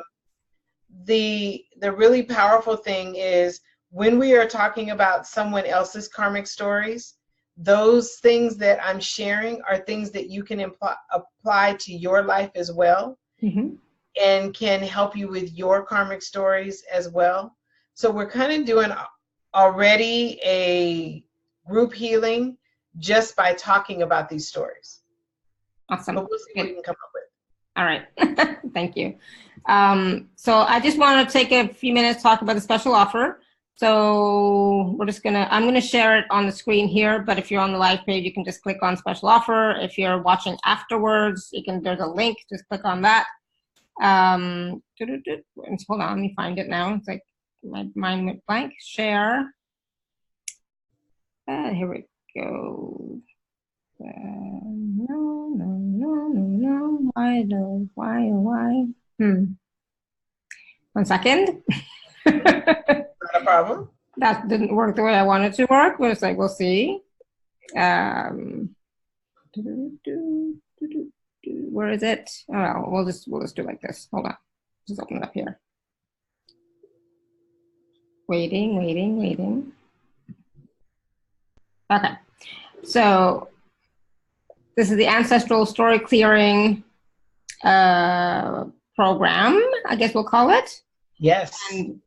The really powerful thing is when we are talking about someone else's karmic stories, those things that I'm sharing are things that you can apply to your life as well, and can help you with your karmic stories as well. So we're kind of doing already a group healing just by talking about these stories.
Awesome.
But we'll see what we can come up with.
All right. Thank you. So I just want to take a few minutes to talk about the special offer. So we're just I'm gonna share it on the screen here, but if you're on the live page, you can just click on special offer. If you're watching afterwards, there's a link, just click on that. Hold on, let me find it now. It's like my mind went blank. Share. Here we go. No. Why? One second.
Not a problem.
That didn't work the way I wanted to work, but it's like, we'll see. Where is it? Oh, well, we'll just do it like this. Hold on. Just open it up here. Waiting. Okay. So this is the Ancestral StoryClearing program, I guess we'll call it.
Yes.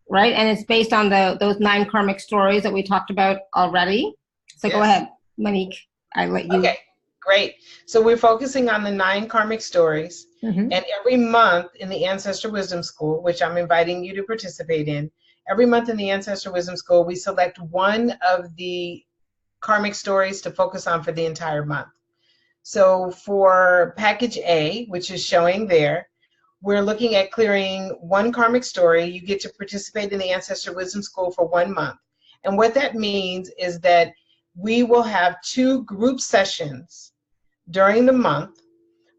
Right, and it's based on those 9 karmic stories that we talked about already. So yes. Go ahead, Monique. I let you.
Okay, great. So we're focusing on the 9 karmic stories, and every month in the Ancestral Wisdom School, which I'm inviting you to participate in, every month in the Ancestral Wisdom School, we select one of the karmic stories to focus on for the entire month. So for package A, which is showing there, we're looking at clearing 1 karmic story. You get to participate in the Ancestral Wisdom School for 1 month. And what that means is that we will have 2 group sessions during the month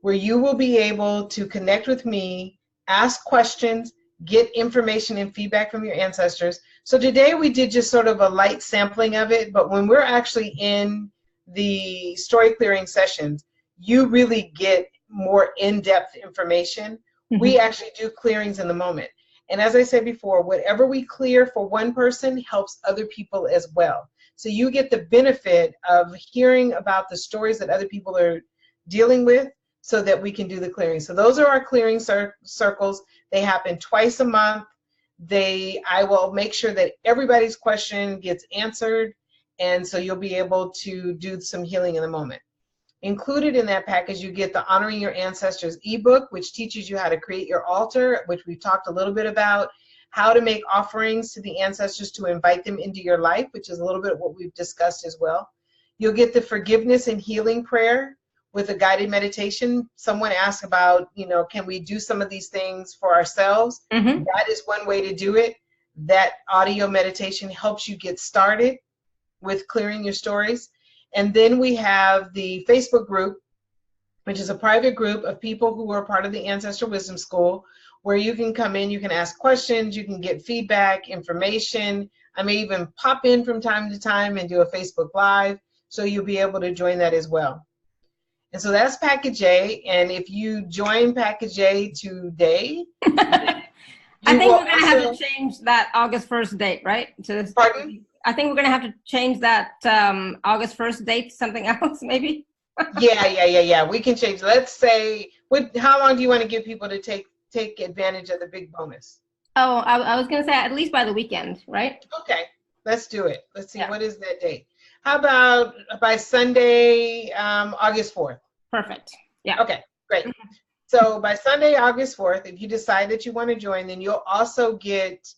where you will be able to connect with me, ask questions, get information and feedback from your ancestors. So today we did just sort of a light sampling of it, but when we're actually in the story clearing sessions, you really get more in-depth information. We actually do clearings in the moment. And as I said before, whatever we clear for one person helps other people as well. So you get the benefit of hearing about the stories that other people are dealing with so that we can do the clearing. So those are our clearing circles. They happen twice a month. I will make sure that everybody's question gets answered, and so you'll be able to do some healing in the moment. Included in that package, you get the Honoring Your Ancestors ebook, which teaches you how to create your altar, which we've talked a little bit about, how to make offerings to the ancestors to invite them into your life, which is a little bit of what we've discussed as well. You'll get the Forgiveness and Healing Prayer with a guided meditation. Someone asked about, can we do some of these things for ourselves? That is one way to do it. That audio meditation helps you get started with clearing your stories. And then we have the Facebook group, which is a private group of people who are part of the Ancestral Wisdom School, where you can come in, you can ask questions, you can get feedback, information. I may even pop in from time to time and do a Facebook Live, so you'll be able to join that as well. And so that's package A, and if you join package A today,
I think we're going to have to change that August 1st date, right?
Pardon?
I think we're going to have to change that August 1st date to something else, maybe.
Yeah. We can change. Let's say, how long do you want to give people to take advantage of the big bonus?
Oh, I was going to say at least by the weekend, right?
Okay, let's do it. Let's see, what is that date? How about by Sunday, August 4th?
Perfect. Yeah.
Okay, great. So by Sunday, August 4th, if you decide that you want to join, then you'll also get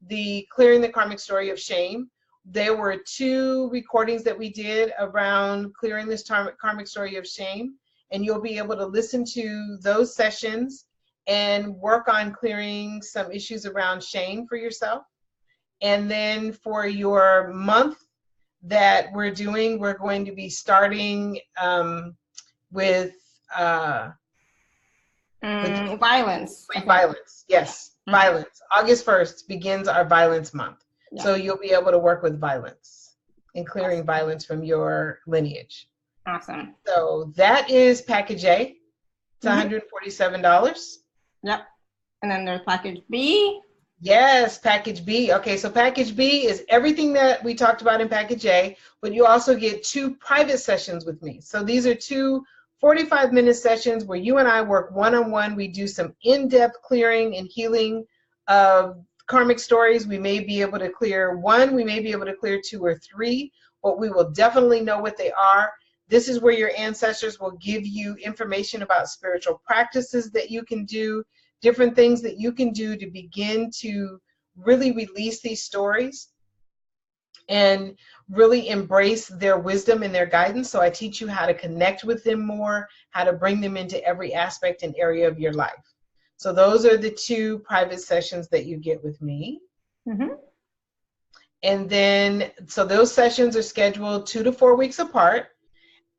the Clearing the Karmic Story of Shame. There were 2 recordings that we did around clearing this karmic story of shame, and you'll be able to listen to those sessions and work on clearing some issues around shame for yourself. And then for your month that we're doing, we're going to be starting with
violence.
Violence, yes, violence. August 1st begins our violence month. Yeah. So you'll be able to work with violence and clearing violence from your lineage.
Awesome.
So that is package A. It's $147.
Yep. And then there's package B.
Yes, package B. Okay, so package B is everything that we talked about in package A, but you also get 2 private sessions with me. So these are 2 45-minute sessions where you and I work one-on-one. We do some in-depth clearing and healing of karmic stories. We may be able to clear 1, we may be able to clear 2 or 3, but we will definitely know what they are. This is where your ancestors will give you information about spiritual practices that you can do, different things that you can do to begin to really release these stories and really embrace their wisdom and their guidance. So I teach you how to connect with them more, how to bring them into every aspect and area of your life. So those are the 2 private sessions that you get with me.
Mm-hmm.
And then, so those sessions are scheduled 2 to 4 weeks apart.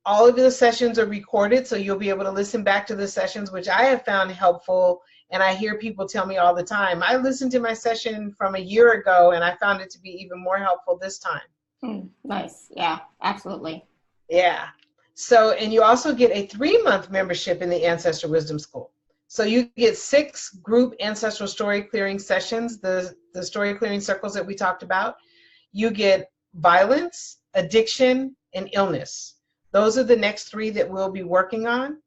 All of the sessions are recorded, so you'll be able to listen back to the sessions, which I have found helpful. And I hear people tell me all the time, I listened to my session from a year ago and I found it to be even more helpful this time.
Nice. Yeah, absolutely.
Yeah. So, and you also get a 3-month membership in the Ancestral Wisdom School. So you get 6 group ancestral story clearing sessions, the story clearing circles that we talked about. You get violence, addiction, and illness. Those are the next 3 that we'll be working on.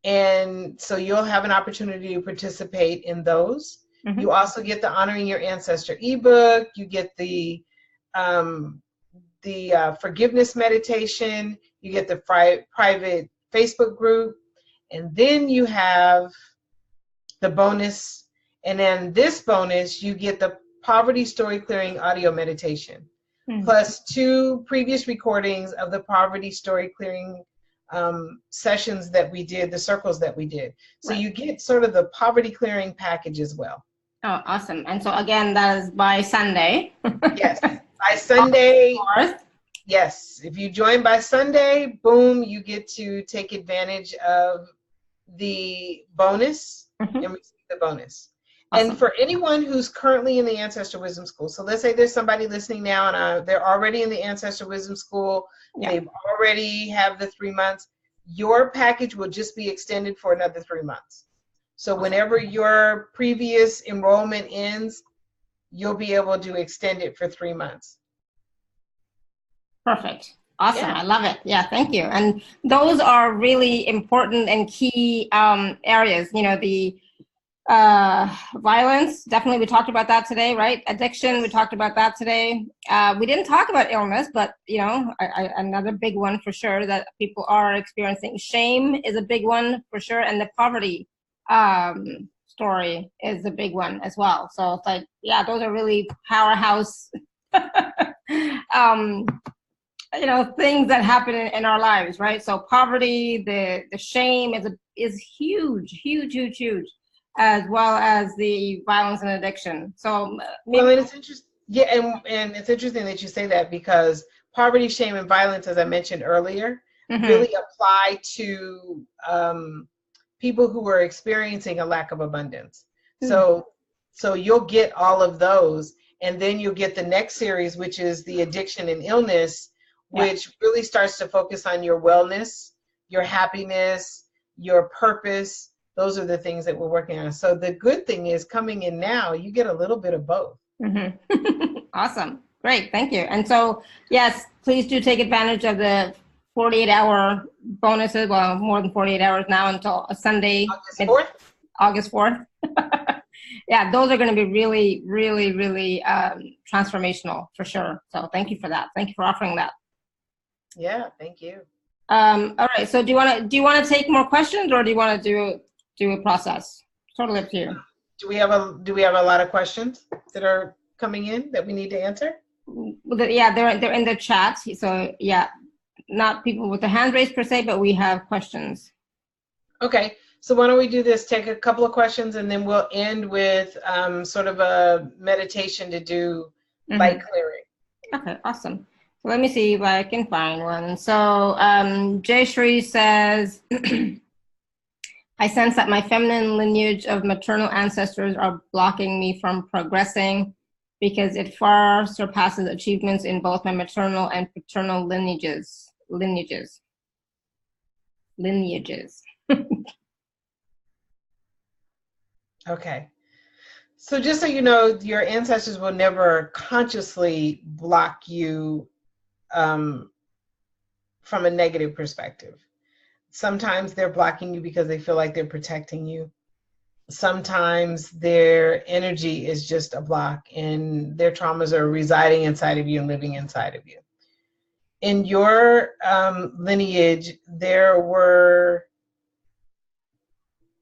And so you'll have an opportunity to participate in those. Mm-hmm. You also get the Honoring Your Ancestor ebook. You get the forgiveness meditation. You get the private Facebook group. And then you have the bonus. And then this bonus, you get the Poverty Story Clearing audio meditation. Plus 2 previous recordings of the Poverty Story Clearing sessions that we did, the circles that we did. So you get sort of the poverty clearing package as well.
Oh, awesome. And so again, that is by Sunday.
Yes, by Sunday. Yes, if you join by Sunday, boom, you get to take advantage of the bonus and receive the bonus. Awesome. And for anyone who's currently in the Ancestral Wisdom School, so let's say there's somebody listening now and they're already in the Ancestral Wisdom School, they've already have the 3 months, your package will just be extended for another 3 months. So whenever your previous enrollment ends, you'll be able to extend it for 3 months.
Perfect. Awesome. Yeah. I love it. Yeah, thank you. And those are really important and key areas, you know, the violence, definitely we talked about that today, right? Addiction, we talked about that today. We didn't talk about illness, but you know, another big one for sure that people are experiencing. Shame is a big one for sure, and the poverty story is a big one as well. So it's like, yeah, those are really powerhouse you know, things that happen in our lives, right? So poverty, the shame is huge, as well as the violence and addiction. So
well, and it's interesting. Yeah, and it's interesting that you say that, because poverty, shame, and violence, as I mentioned earlier, really apply to people who are experiencing a lack of abundance. So you'll get all of those, and then you'll get the next series, which is the addiction and illness, which really starts to focus on your wellness, your happiness, your purpose. Those are the things that we're working on. So the good thing is, coming in now, you get a little bit of both.
Awesome. Great. Thank you. And so, yes, please do take advantage of the 48-hour bonuses. Well, more than 48 hours now until Sunday. August 4th. Yeah, those are going to be really, really, really transformational for sure. So thank you for that. Thank you for offering that.
Yeah, thank you.
All right. So do you want to take more questions, or do you want to do a process? Totally up to you.
Do we have a lot of questions that are coming in that we need to answer?
Yeah, they're in the chat. So yeah, not people with the hand raised per se, but we have questions.
Okay. So why don't we do this? Take a couple of questions, and then we'll end with sort of a meditation to do light clearing.
Okay, awesome. So let me see if I can find one. So Jay Shri says, I sense that my feminine lineage of maternal ancestors are blocking me from progressing because it far surpasses achievements in both my maternal and paternal lineages.
Okay. So just so you know, your ancestors will never consciously block you from a negative perspective. Sometimes they're blocking you because they feel like they're protecting you. Sometimes their energy is just a block and their traumas are residing inside of you and living inside of you. In your lineage, there were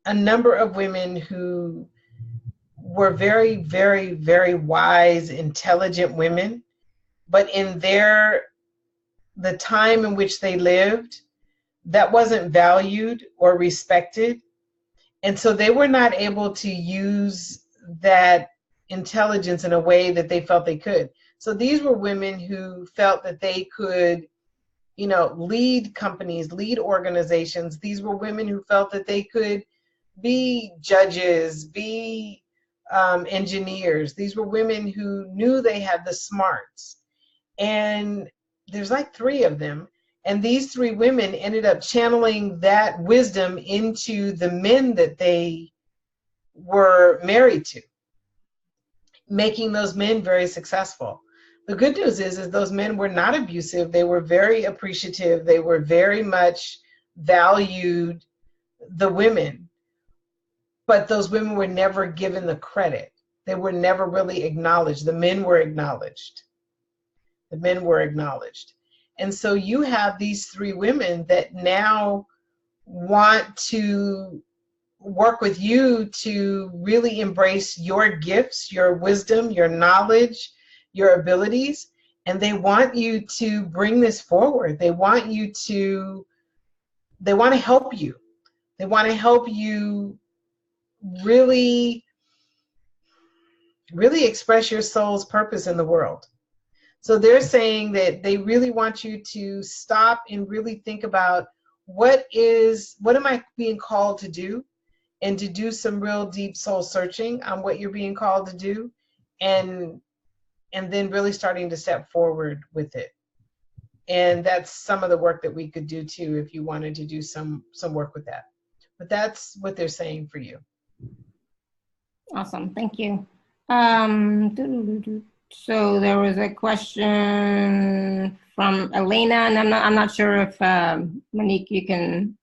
a number of women who were very, very, very wise, intelligent women, but in the time in which they lived, that wasn't valued or respected. And so they were not able to use that intelligence in a way that they felt they could. So these were women who felt that they could, you know, lead companies, lead organizations. These were women who felt that they could be judges, be engineers. These were women who knew they had the smarts. And there's like 3 of them. And these 3 women ended up channeling that wisdom into the men that they were married to, making those men very successful. The good news is those men were not abusive. They were very appreciative. They were very much valued the women. But those women were never given the credit. They were never really acknowledged. The men were acknowledged. The men were acknowledged. And so you have these 3 women that now want to work with you to really embrace your gifts, your wisdom, your knowledge, your abilities, and they want you to bring this forward. They want to help you. They want to help you really, really express your soul's purpose in the world. So they're saying that they really want you to stop and really think about what am I being called to do, and to do some real deep soul searching on what you're being called to do, and then really starting to step forward with it. And that's some of the work that we could do too if you wanted to do some work with that. But that's what they're saying for you.
Awesome, thank you. So there was a question from Elena, and I'm not sure if Monique, you can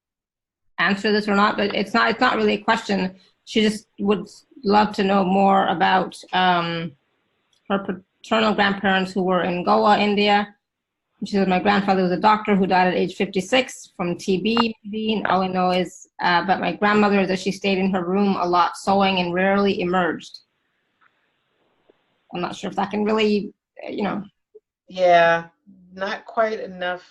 answer this or not, but it's not really a question. She just would love to know more about her paternal grandparents who were in Goa, India. She said, my grandfather was a doctor who died at age 56 from TB, and all I know is about my grandmother is that she stayed in her room a lot, sewing, and rarely emerged. I'm not sure if that can really,
Yeah, not quite enough.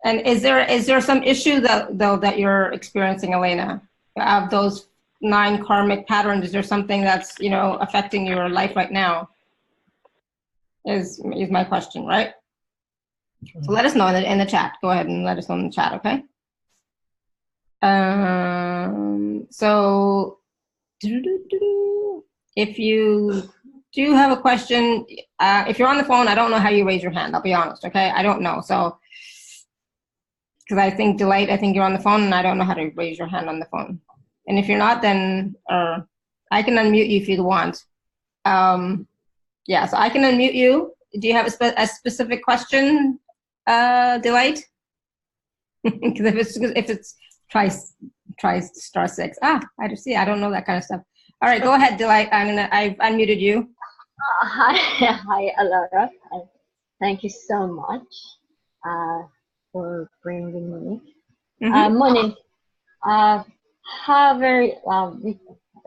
And is there some issue that you're experiencing, Elena, of those 9 karmic patterns? Is there something that's affecting your life right now? Is my question, right? So let us know in the chat. Go ahead and let us know in the chat, okay? So if you do have a question, if you're on the phone, I don't know how you raise your hand. I'll be honest, okay? I don't know. So because I think Delight, I think you're on the phone, and I don't know how to raise your hand on the phone. And if you're not, then I can unmute you if you want. Yeah, so I can unmute you. Do you have a specific question, Delight? Because if it's try *6. I just see. I don't know that kind of stuff. All right, go ahead, Delight. I've unmuted you.
Hi, Alara. Thank you so much for bringing me. Monique,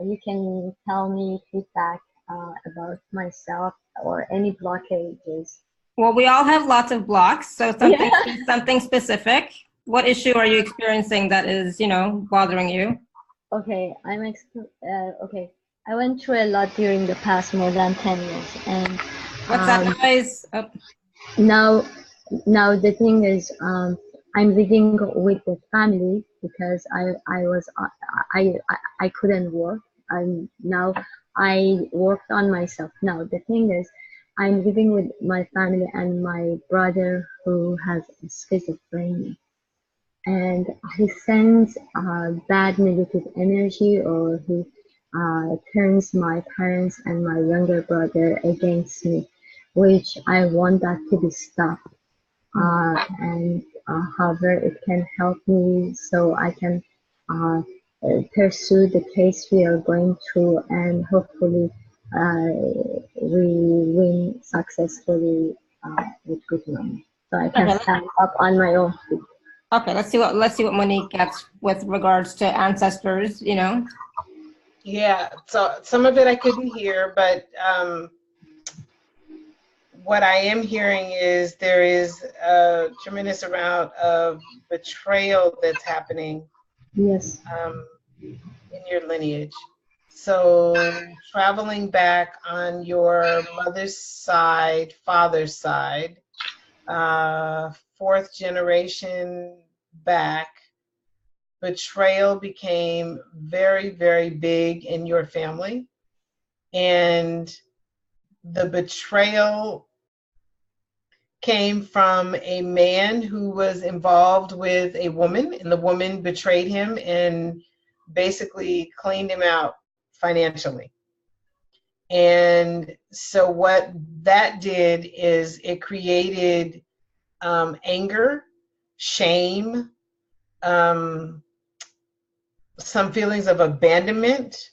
you can tell me feedback about myself or any blockages.
Well, we all have lots of blocks, so something specific. What issue are you experiencing that is, bothering you?
Okay, okay. I went through a lot during the past more than 10 years, and
what's that noise? Oh.
Now the thing is, I'm living with the family because I couldn't work, and now I worked on myself. Now the thing is, I'm living with my family and my brother who has schizophrenia, and he sends bad negative energy, or turns my parents and my younger brother against me, which I want that to be stopped. And however it can help me so I can pursue the case we are going through, and hopefully we win successfully with good money, so I can stand up on my own feet.
Okay, let's see what Monique gets with regards to ancestors, you know.
Yeah, so some of it I couldn't hear, but what I am hearing is there is a tremendous amount of betrayal that's happening.
Yes.
In your lineage. So traveling back on your mother's side, father's side, fourth generation back, betrayal became very, very big in your family. And the betrayal came from a man who was involved with a woman, and the woman betrayed him and basically cleaned him out financially. And so what that did is it created anger, shame, some feelings of abandonment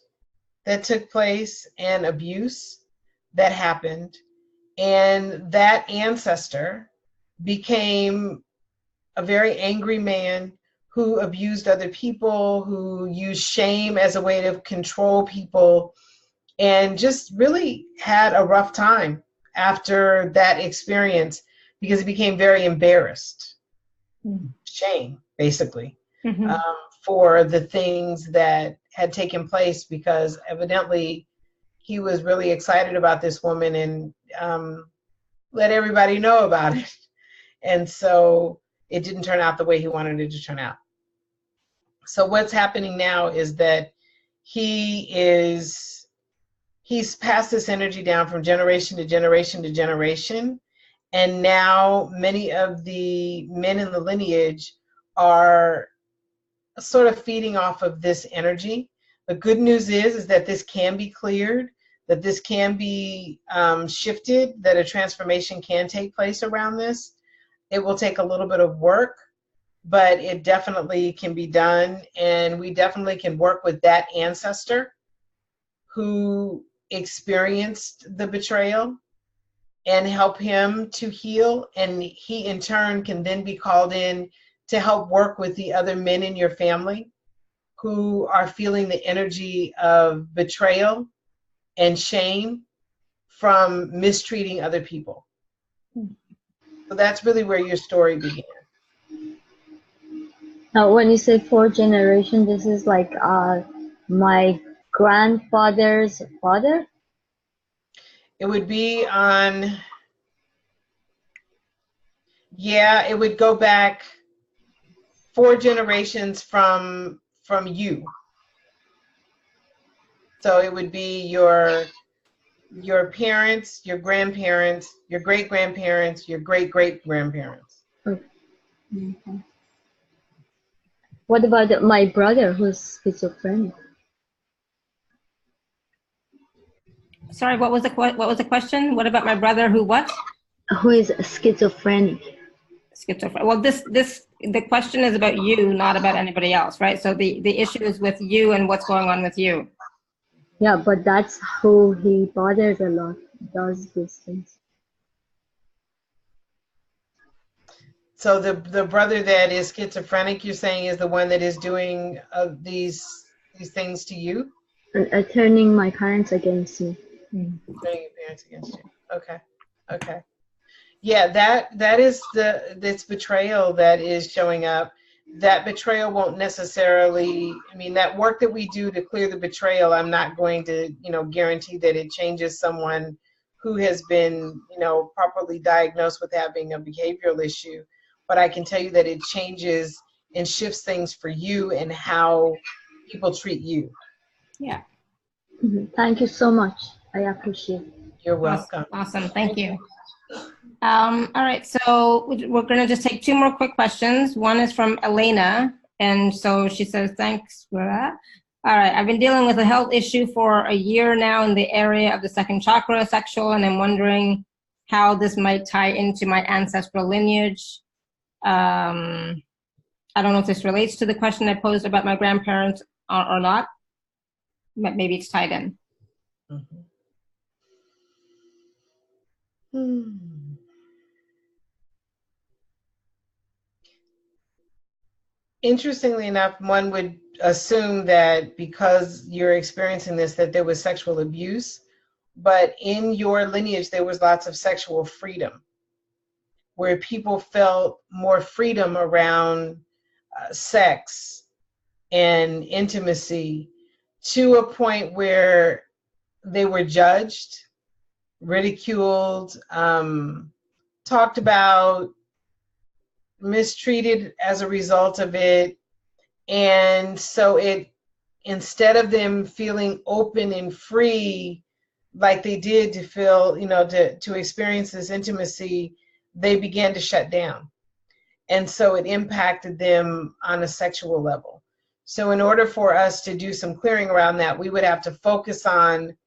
that took place, and abuse that happened. And that ancestor became a very angry man who abused other people, who used shame as a way to control people, and just really had a rough time after that experience because he became very embarrassed. Shame, basically, for the things that had taken place, because evidently he was really excited about this woman and let everybody know about it. And so it didn't turn out the way he wanted it to turn out. So what's happening now is that he's passed this energy down from generation to generation to generation. And now many of the men in the lineage are sort of feeding off of this energy. The good news is that this can be cleared, that this can be shifted, that a transformation can take place around this. It will take a little bit of work, but it definitely can be done. And we definitely can work with that ancestor who experienced the betrayal and help him to heal. And he in turn can then be called in to help work with the other men in your family who are feeling the energy of betrayal and shame from mistreating other people. So that's really where your story began.
Now, when you say 4th generation, this is like my grandfather's father?
It would be on, yeah, it would go back 4 generations from you. So it would be your parents, your grandparents, your great-grandparents, your great-great-grandparents.
Okay. What about my brother who's schizophrenic?
Sorry, what was the question? What about my brother who what?
Who is schizophrenic?
Schizophrenic. Well, the question is about you, not about anybody else, right? So the issue is with you and what's going on with you.
Yeah, but that's who he bothers a lot, does these things.
So the brother that is schizophrenic, you're saying, is the one that is doing these things to you?
Turning my parents against me.
Turning your parents against you. Okay. Okay. Yeah, that is this betrayal that is showing up. That betrayal won't necessarily, I mean, that work that we do to clear the betrayal, I'm not going to, guarantee that it changes someone who has been, properly diagnosed with having a behavioral issue. But I can tell you that it changes and shifts things for you and how people treat you.
Yeah.
Thank you so much. I appreciate it.
You're welcome.
Awesome. Thank you. All right, so we're going to just take 2 more quick questions. One is from Elena, and so she says, thanks for that. All right, I've been dealing with a health issue for a year now in the area of the second chakra, sexual, and I'm wondering how this might tie into my ancestral lineage. I don't know if this relates to the question I posed about my grandparents or not, but maybe it's tied in.
Interestingly enough, one would assume that because you're experiencing this, that there was sexual abuse, but in your lineage, there was lots of sexual freedom, where people felt more freedom around sex and intimacy, to a point where they were judged, ridiculed, talked about, mistreated as a result of it. And so instead of them feeling open and free like they did to feel, to experience this intimacy, they began to shut down. And so it impacted them on a sexual level. So in order for us to do some clearing around that, we would have to focus on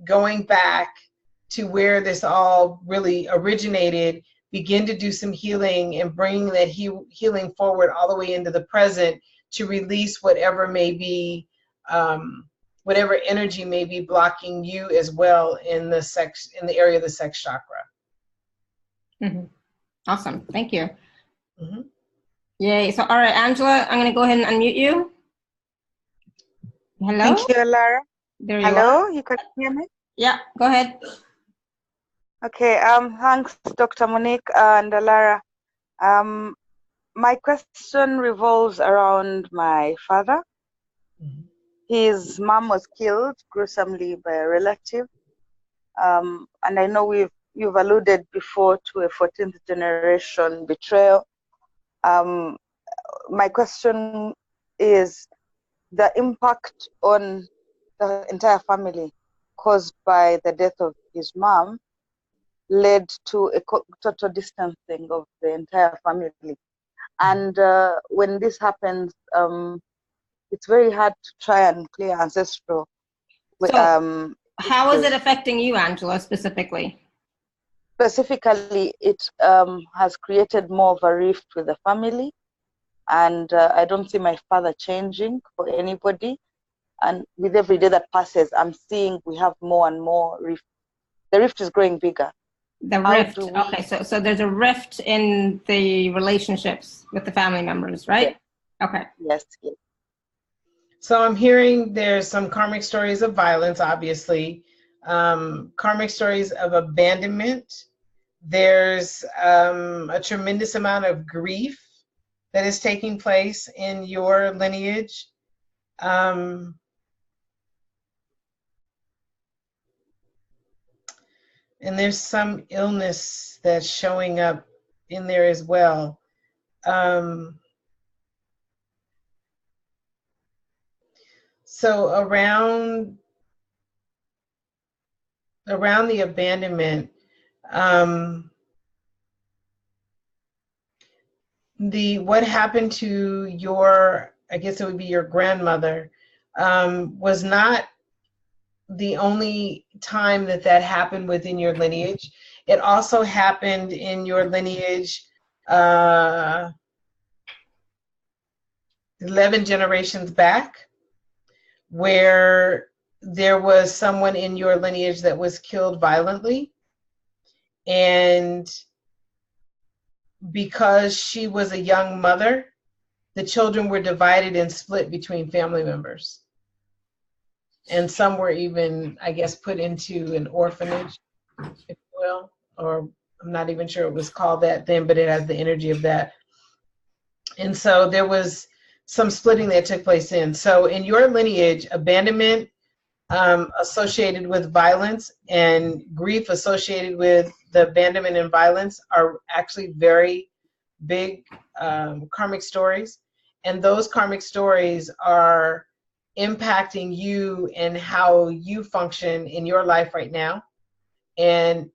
going back to where this all really originated, begin to do some healing and bring that healing forward all the way into the present, to release whatever may be, whatever energy may be blocking you as well in the area of the sex chakra.
Mm-hmm. Awesome, thank you. Mm-hmm. Yay, so all right, Angela, I'm gonna go ahead and unmute you. Hello?
Thank you, Lara.
There you
Hello,
are.
you can hear me?
Yeah, go ahead.
Okay, thanks, Dr. Monique and Lara. My question revolves around my father. His mom was killed gruesomely by a relative. And I know you've alluded before to a 14th generation betrayal. My question is the impact on the entire family caused by the death of his mom led to a total distancing of the entire family. And when this happens, it's very hard to try and clear ancestral.
So how is it affecting you, Angela, specifically?
Specifically, it has created more of a rift with the family. And I don't see my father changing for anybody. And with every day that passes, I'm seeing we have more and more rift. The rift is growing bigger.
The rift. Okay, so there's a rift in the relationships with the family members, right? Yes. Okay.
Yes.
So I'm hearing there's some karmic stories of violence, obviously, karmic stories of abandonment. There's a tremendous amount of grief that is taking place in your lineage. And there's some illness that's showing up in there as well. So around the abandonment, what happened to your, I guess it would be your grandmother, was not the only time that happened within your lineage. It also happened in your lineage 11 generations back, where there was someone in your lineage that was killed violently. And because she was a young mother, the children were divided and split between family members. And some were even, I guess, put into an orphanage, if you will, or I'm not even sure it was called that then, but it has the energy of that. And so there was some splitting that took place in. So in your lineage, abandonment associated with violence and grief associated with the abandonment and violence are actually very big karmic stories. And those karmic stories are impacting you and how you function in your life right now, and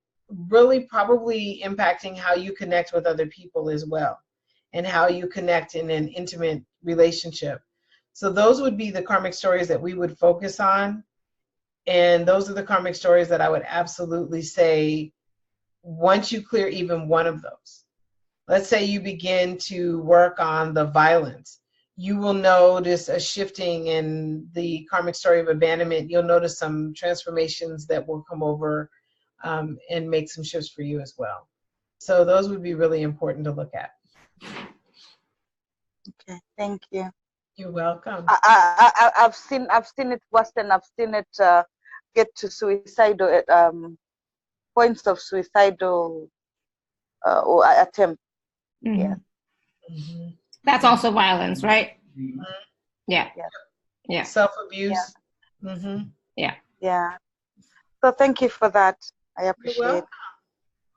really probably impacting how you connect with other people as well, and how you connect in an intimate relationship. So those would be the karmic stories that we would focus on. And those are the karmic stories that I would absolutely say, once you clear even one of those, let's say you begin to work on the violence, you will notice a shifting in the karmic story of abandonment. You'll notice some transformations that will come over and make some shifts for you as well. So those would be really important to look at.
Okay, thank you.
You're welcome.
I've seen it worse, and I've seen it get to suicidal points of suicidal or attempt.
Mm-hmm.
Yeah.
Mm-hmm.
That's also violence, right?
Mm-hmm.
Yeah.
Yeah.
Yeah.
Self-abuse. Yeah. Mm-hmm.
Yeah.
Yeah. So thank you for that. I appreciate it.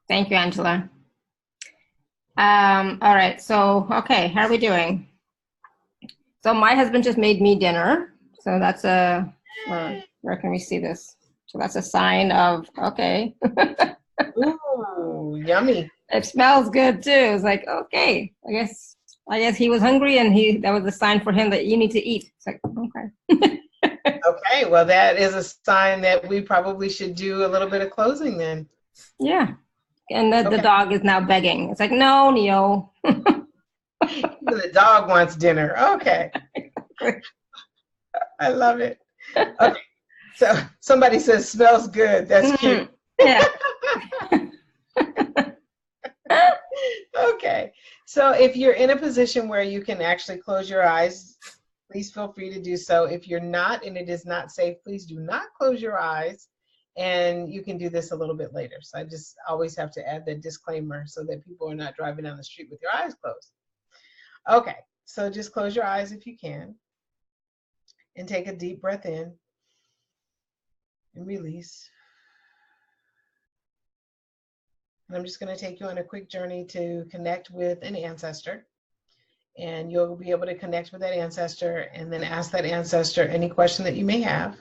Thank you, Angela. All right. So, okay, how are we doing? So my husband just made me dinner. So that's where can we see this? So that's a sign of, okay.
Ooh, yummy.
It smells good too. It's like, okay, I guess he was hungry, and that was a sign for him that you need to eat. It's like, okay.
Okay, well, that is a sign that we probably should do a little bit of closing then.
Yeah. And the dog is now begging. It's like, no, Neo.
The dog wants dinner. Okay. I love it. Okay. So somebody says smells good. That's cute.
Yeah.
Okay. So if you're in a position where you can actually close your eyes, please feel free to do so. If you're not and it is not safe, please do not close your eyes. And you can do this a little bit later. So I just always have to add that disclaimer so that people are not driving down the street with your eyes closed. Okay, so just close your eyes if you can. And take a deep breath in and release. And I'm just going to take you on a quick journey to connect with an ancestor. And you'll be able to connect with that ancestor and then ask that ancestor any question that you may have.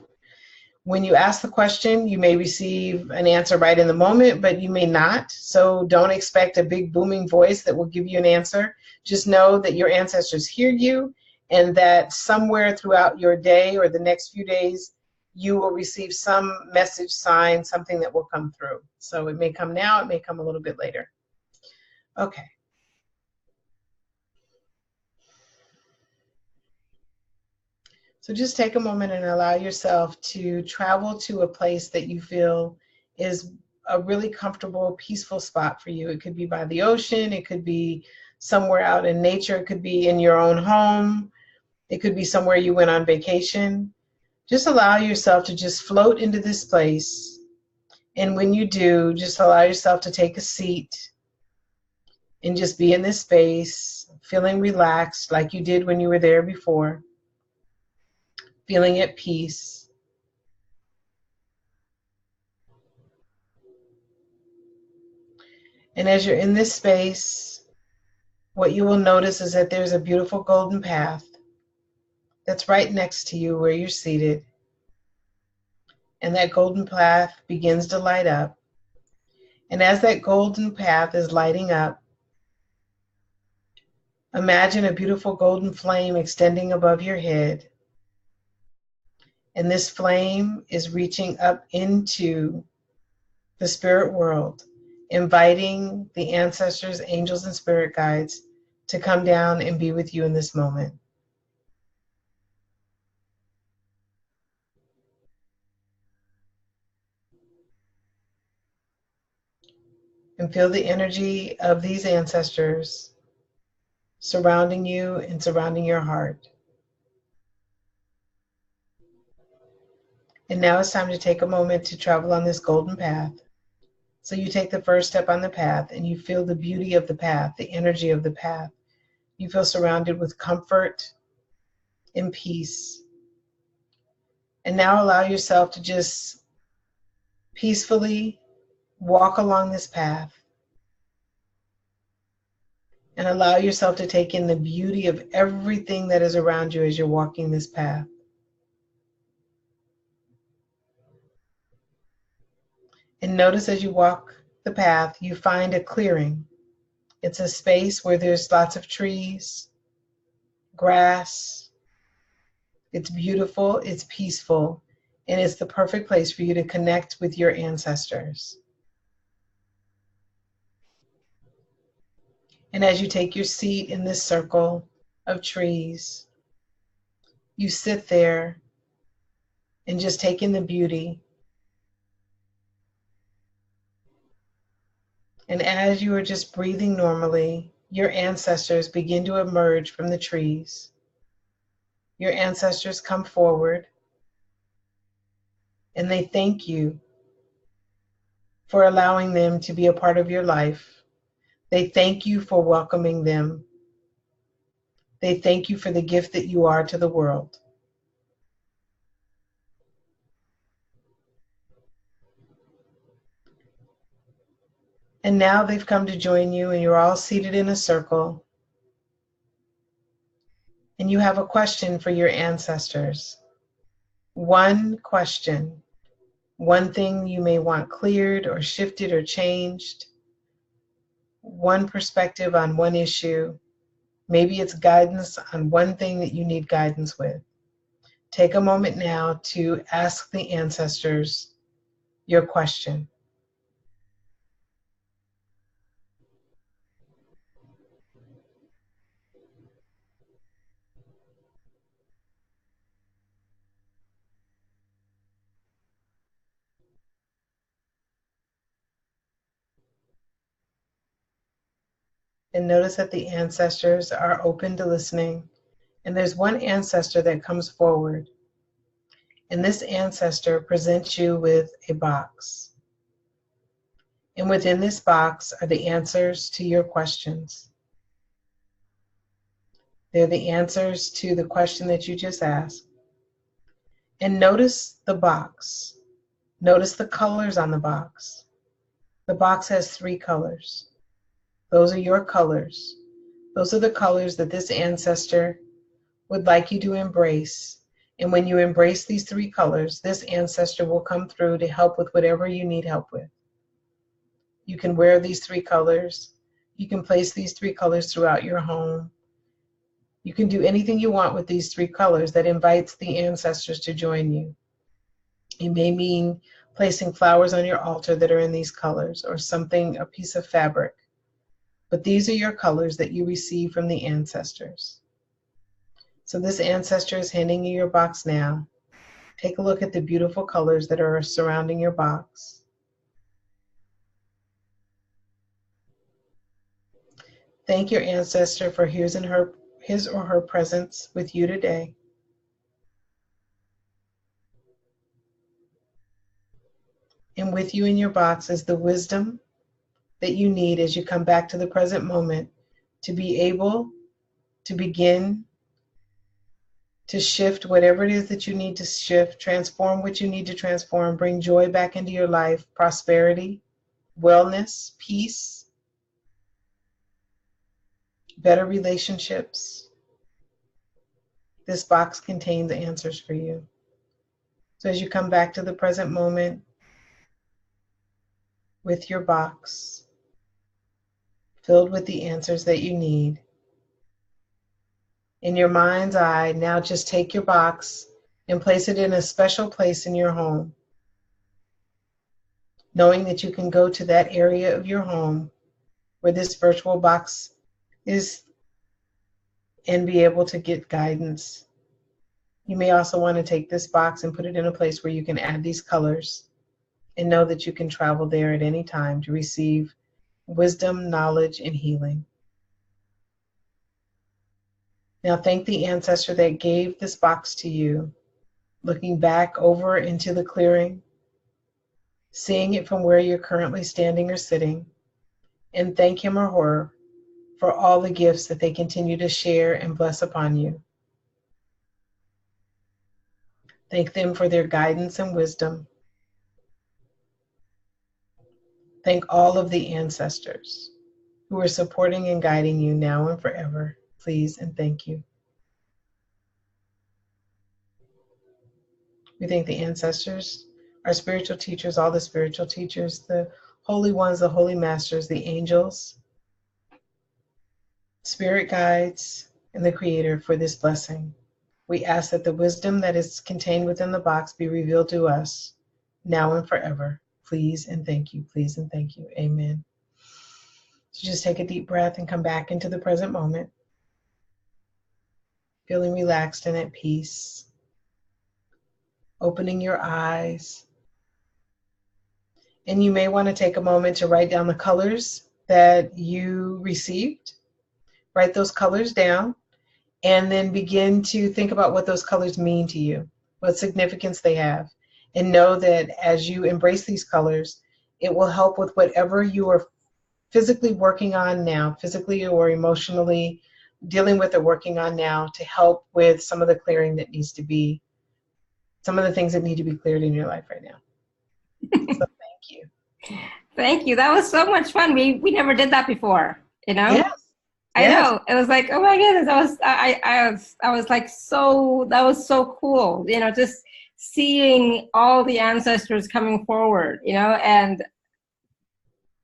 When you ask the question, you may receive an answer right in the moment, but you may not. So don't expect a big booming voice that will give you an answer. Just know that your ancestors hear you, and that somewhere throughout your day or the next few days, you will receive some message, sign, something that will come through. So it may come now, it may come a little bit later. Okay. So just take a moment and allow yourself to travel to a place that you feel is a really comfortable, peaceful spot for you. It could be by the ocean, it could be somewhere out in nature, it could be in your own home, it could be somewhere you went on vacation. Just allow yourself to just float into this place. And when you do, just allow yourself to take a seat and just be in this space, feeling relaxed like you did when you were there before. Feeling at peace. And as you're in this space, what you will notice is that there's a beautiful golden path that's right next to you where you're seated. And that golden path begins to light up. And as that golden path is lighting up, imagine a beautiful golden flame extending above your head. And this flame is reaching up into the spirit world, inviting the ancestors, angels, and spirit guides to come down and be with you in this moment. And feel the energy of these ancestors surrounding you and surrounding your heart. And now it's time to take a moment to travel on this golden path. So you take the first step on the path and you feel the beauty of the path, the energy of the path. You feel surrounded with comfort and peace. And now allow yourself to just peacefully walk along this path. And allow yourself to take in the beauty of everything that is around you as you're walking this path. And notice as you walk the path, you find a clearing. It's a space where there's lots of trees, grass, It's beautiful, it's peaceful, and it's the perfect place for you to connect with your ancestors. And as you take your seat in this circle of trees, you sit there and just take in the beauty. And as you are just breathing normally, your ancestors begin to emerge from the trees. Your ancestors come forward and they thank you for allowing them to be a part of your life. They thank you for welcoming them. They thank you for the gift that you are to the world. And now they've come to join you, and you're all seated in a circle. And you have a question for your ancestors. One question, one thing you may want cleared or shifted or changed, one perspective on one issue. Maybe it's guidance on one thing that you need guidance with. Take a moment now to ask the ancestors your question. And notice that the ancestors are open to listening. And there's one ancestor that comes forward. And this ancestor presents you with a box. And within this box are the answers to your questions. They're the answers to the question that you just asked. And notice the box. Notice the colors on the box. The box has 3 colors. Those are your colors. Those are the colors that this ancestor would like you to embrace. And when you embrace these 3 colors, this ancestor will come through to help with whatever you need help with. You can wear these 3 colors. You can place these 3 colors throughout your home. You can do anything you want with these 3 colors that invites the ancestors to join you. It may mean placing flowers on your altar that are in these colors, or something, a piece of fabric. But these are your colors that you receive from the ancestors. So this ancestor is handing you your box now. Take a look at the beautiful colors that are surrounding your box. Thank your ancestor for his or her presence with you today. And with you in your box is the wisdom that you need as you come back to the present moment to be able to begin to shift whatever it is that you need to shift, transform what you need to transform, bring joy back into your life, prosperity, wellness, peace, better relationships. This box contains answers for you. So as you come back to the present moment with your box filled with the answers that you need, in your mind's eye, now just take your box and place it in a special place in your home, knowing that you can go to that area of your home where this virtual box is and be able to get guidance. You may also want to take this box and put it in a place where you can add these colors and know that you can travel there at any time to receive wisdom, knowledge, and healing. Now thank the ancestor that gave this box to you, looking back over into the clearing, seeing it from where you're currently standing or sitting, and thank him or her for all the gifts that they continue to share and bless upon you. Thank them for their guidance and wisdom. Thank all of the ancestors who are supporting and guiding you now and forever. Please and thank you. We thank the ancestors, our spiritual teachers, all the spiritual teachers, the holy ones, the holy masters, the angels, spirit guides, and the Creator for this blessing. We ask that the wisdom that is contained within the box be revealed to us now and forever. Please and thank you. Please and thank you. Amen. So just take a deep breath and come back into the present moment, feeling relaxed and at peace, opening your eyes. And you may want to take a moment to write down the colors that you received. Write those colors down, and then begin to think about what those colors mean to you, what significance they have. And know that as you embrace these colors, it will help with whatever you are physically working on now, physically or emotionally dealing with or working on now, to help with some of the clearing that needs to be, some of the things that need to be cleared in your life right now. So thank you.
Thank you. That was so much fun. We never did that before, you know?
Yes.
I know. It was like, oh my goodness. I was like, so, that was so cool. You know, just seeing all the ancestors coming forward, you know, and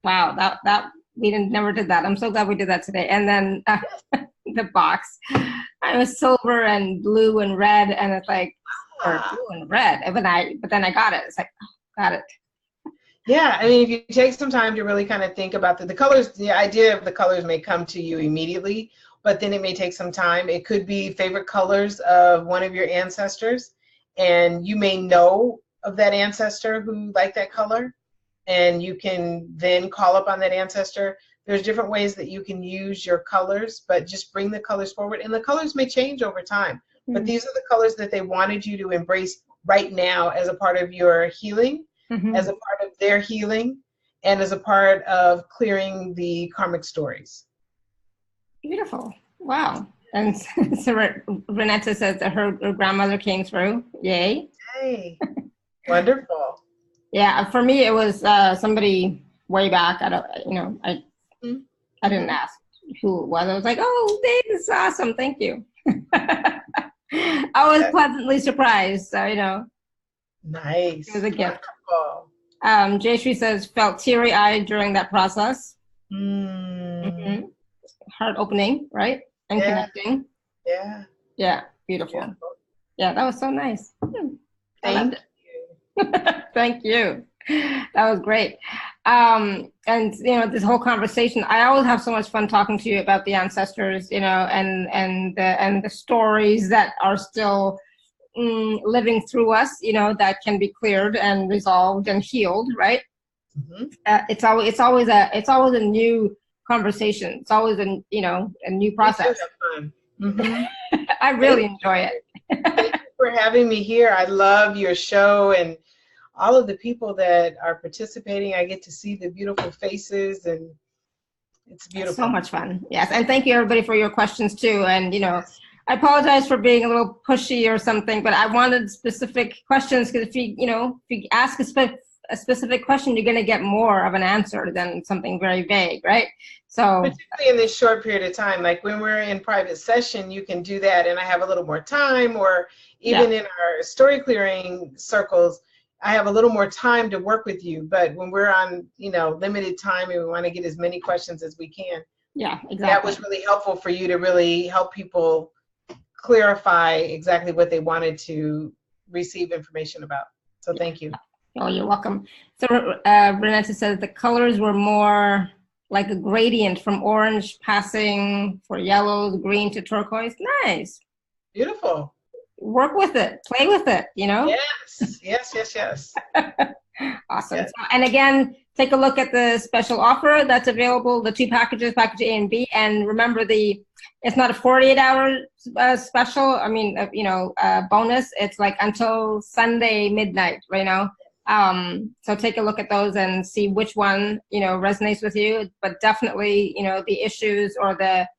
wow, that we never did that. I'm so glad we did that today. And then the box, I was silver and blue and red, and it's like, or blue and red. But then I got it. It's like, oh, got it.
Yeah, I mean, if you take some time to really kind of think about the colors, the idea of the colors may come to you immediately, but then it may take some time. It could be favorite colors of one of your ancestors, and you may know of that ancestor who liked that color, and you can then call up on that ancestor. There's different ways that you can use your colors, but just bring the colors forward, and the colors may change over time. But these are the colors that they wanted you to embrace right now as a part of your healing, as a part of their healing, and as a part of clearing the karmic stories.
Beautiful. Wow. And so Renata says that her grandmother came through. Yay.
Hey, wonderful.
Yeah, for me, it was somebody way back. I don't, you know, I didn't ask who it was. I was like, oh, this is awesome. Thank you. I was pleasantly surprised. So, you know.
Nice.
It was a gift.
Wonderful.
Jayshree says, felt teary-eyed during that process. Heart opening, right? And connecting.
Yeah.
Yeah, beautiful. Yeah, that was so nice.
Thank you.
Thank you. That was great. And you know, this whole conversation, I always have so much fun talking to you about the ancestors, you know, and the stories that are still living through us, you know, that can be cleared and resolved and healed, right? It's always a new conversation. It's always a new process. I really enjoy it.
Thank you for having me here. I love your show and all of the people that are participating. I get to see the beautiful faces, and it's beautiful.
It's so much fun. Yes, and thank you everybody for your questions too. And you know, I apologize for being a little pushy or something, but I wanted specific questions, because if you ask a specific question, you're going to get more of an answer than something very vague, right? So
particularly in this short period of time, like when we're in private session, you can do that, and I have a little more time, or even in our story clearing circles, I have a little more time to work with you. But when we're on, limited time and we want to get as many questions as we can,
exactly.
That was really helpful for you to really help people clarify exactly what they wanted to receive information about. So thank you.
Oh, you're welcome. So Renata says the colors were more like a gradient from orange passing for yellow, green to turquoise. Nice.
Beautiful.
Work with it. Play with it, you know?
Yes.
Awesome. Yes. So, and again, take a look at the special offer that's available, the 2 packages, package A and B. And remember, it's not a 48-hour special. I mean, bonus. It's like until Sunday midnight right now. So take a look at those and see which one, resonates with you. But definitely, the issues or the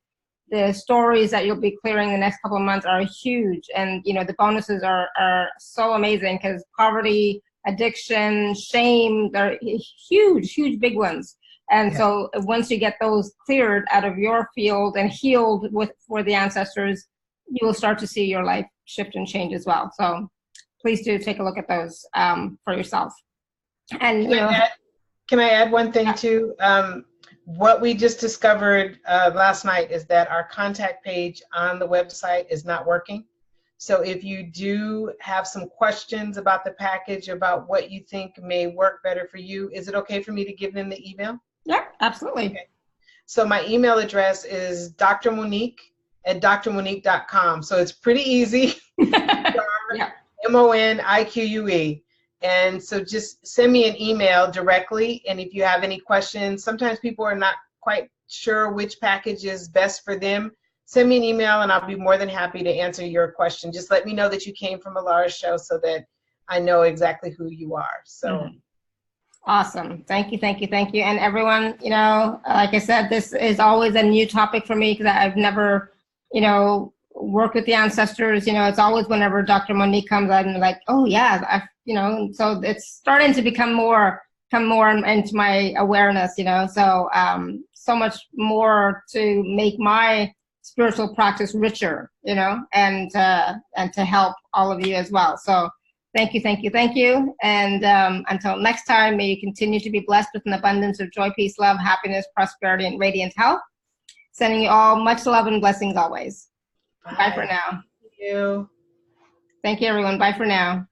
stories that you'll be clearing the next couple of months are huge. And, the bonuses are so amazing, because poverty, addiction, shame, they're huge, big ones. And so once you get those cleared out of your field and healed for the ancestors, you will start to see your life shift and change as well. So please do take a look at those for yourself. And
can I add one thing too? What we just discovered last night is that our contact page on the website is not working. So if you do have some questions about the package, about what you think may work better for you, is it okay for me to give them the email?
Yeah, absolutely.
Okay. So my email address is drmonique@drmonique.com. So it's pretty easy.
Yeah.
Monique. And so just send me an email directly. And if you have any questions, sometimes people are not quite sure which package is best for them. Send me an email and I'll be more than happy to answer your question. Just let me know that you came from Alara's show so that I know exactly who you are. So.
Awesome. Thank you, thank you, thank you. And everyone, you know, like I said, this is always a new topic for me because I've never, you know, worked with the ancestors. You know, it's always whenever Dr. Monique comes out and like, oh yeah, you know, so it's starting to come more into my awareness, you know, so so much more to make my spiritual practice richer, you know, and to help all of you as well. So thank you, thank you, thank you. And until next time, may you continue to be blessed with an abundance of joy, peace, love, happiness, prosperity, and radiant health. Sending you all much love and blessings always. Bye for now.
Thank you.
Thank you, everyone. Bye for now.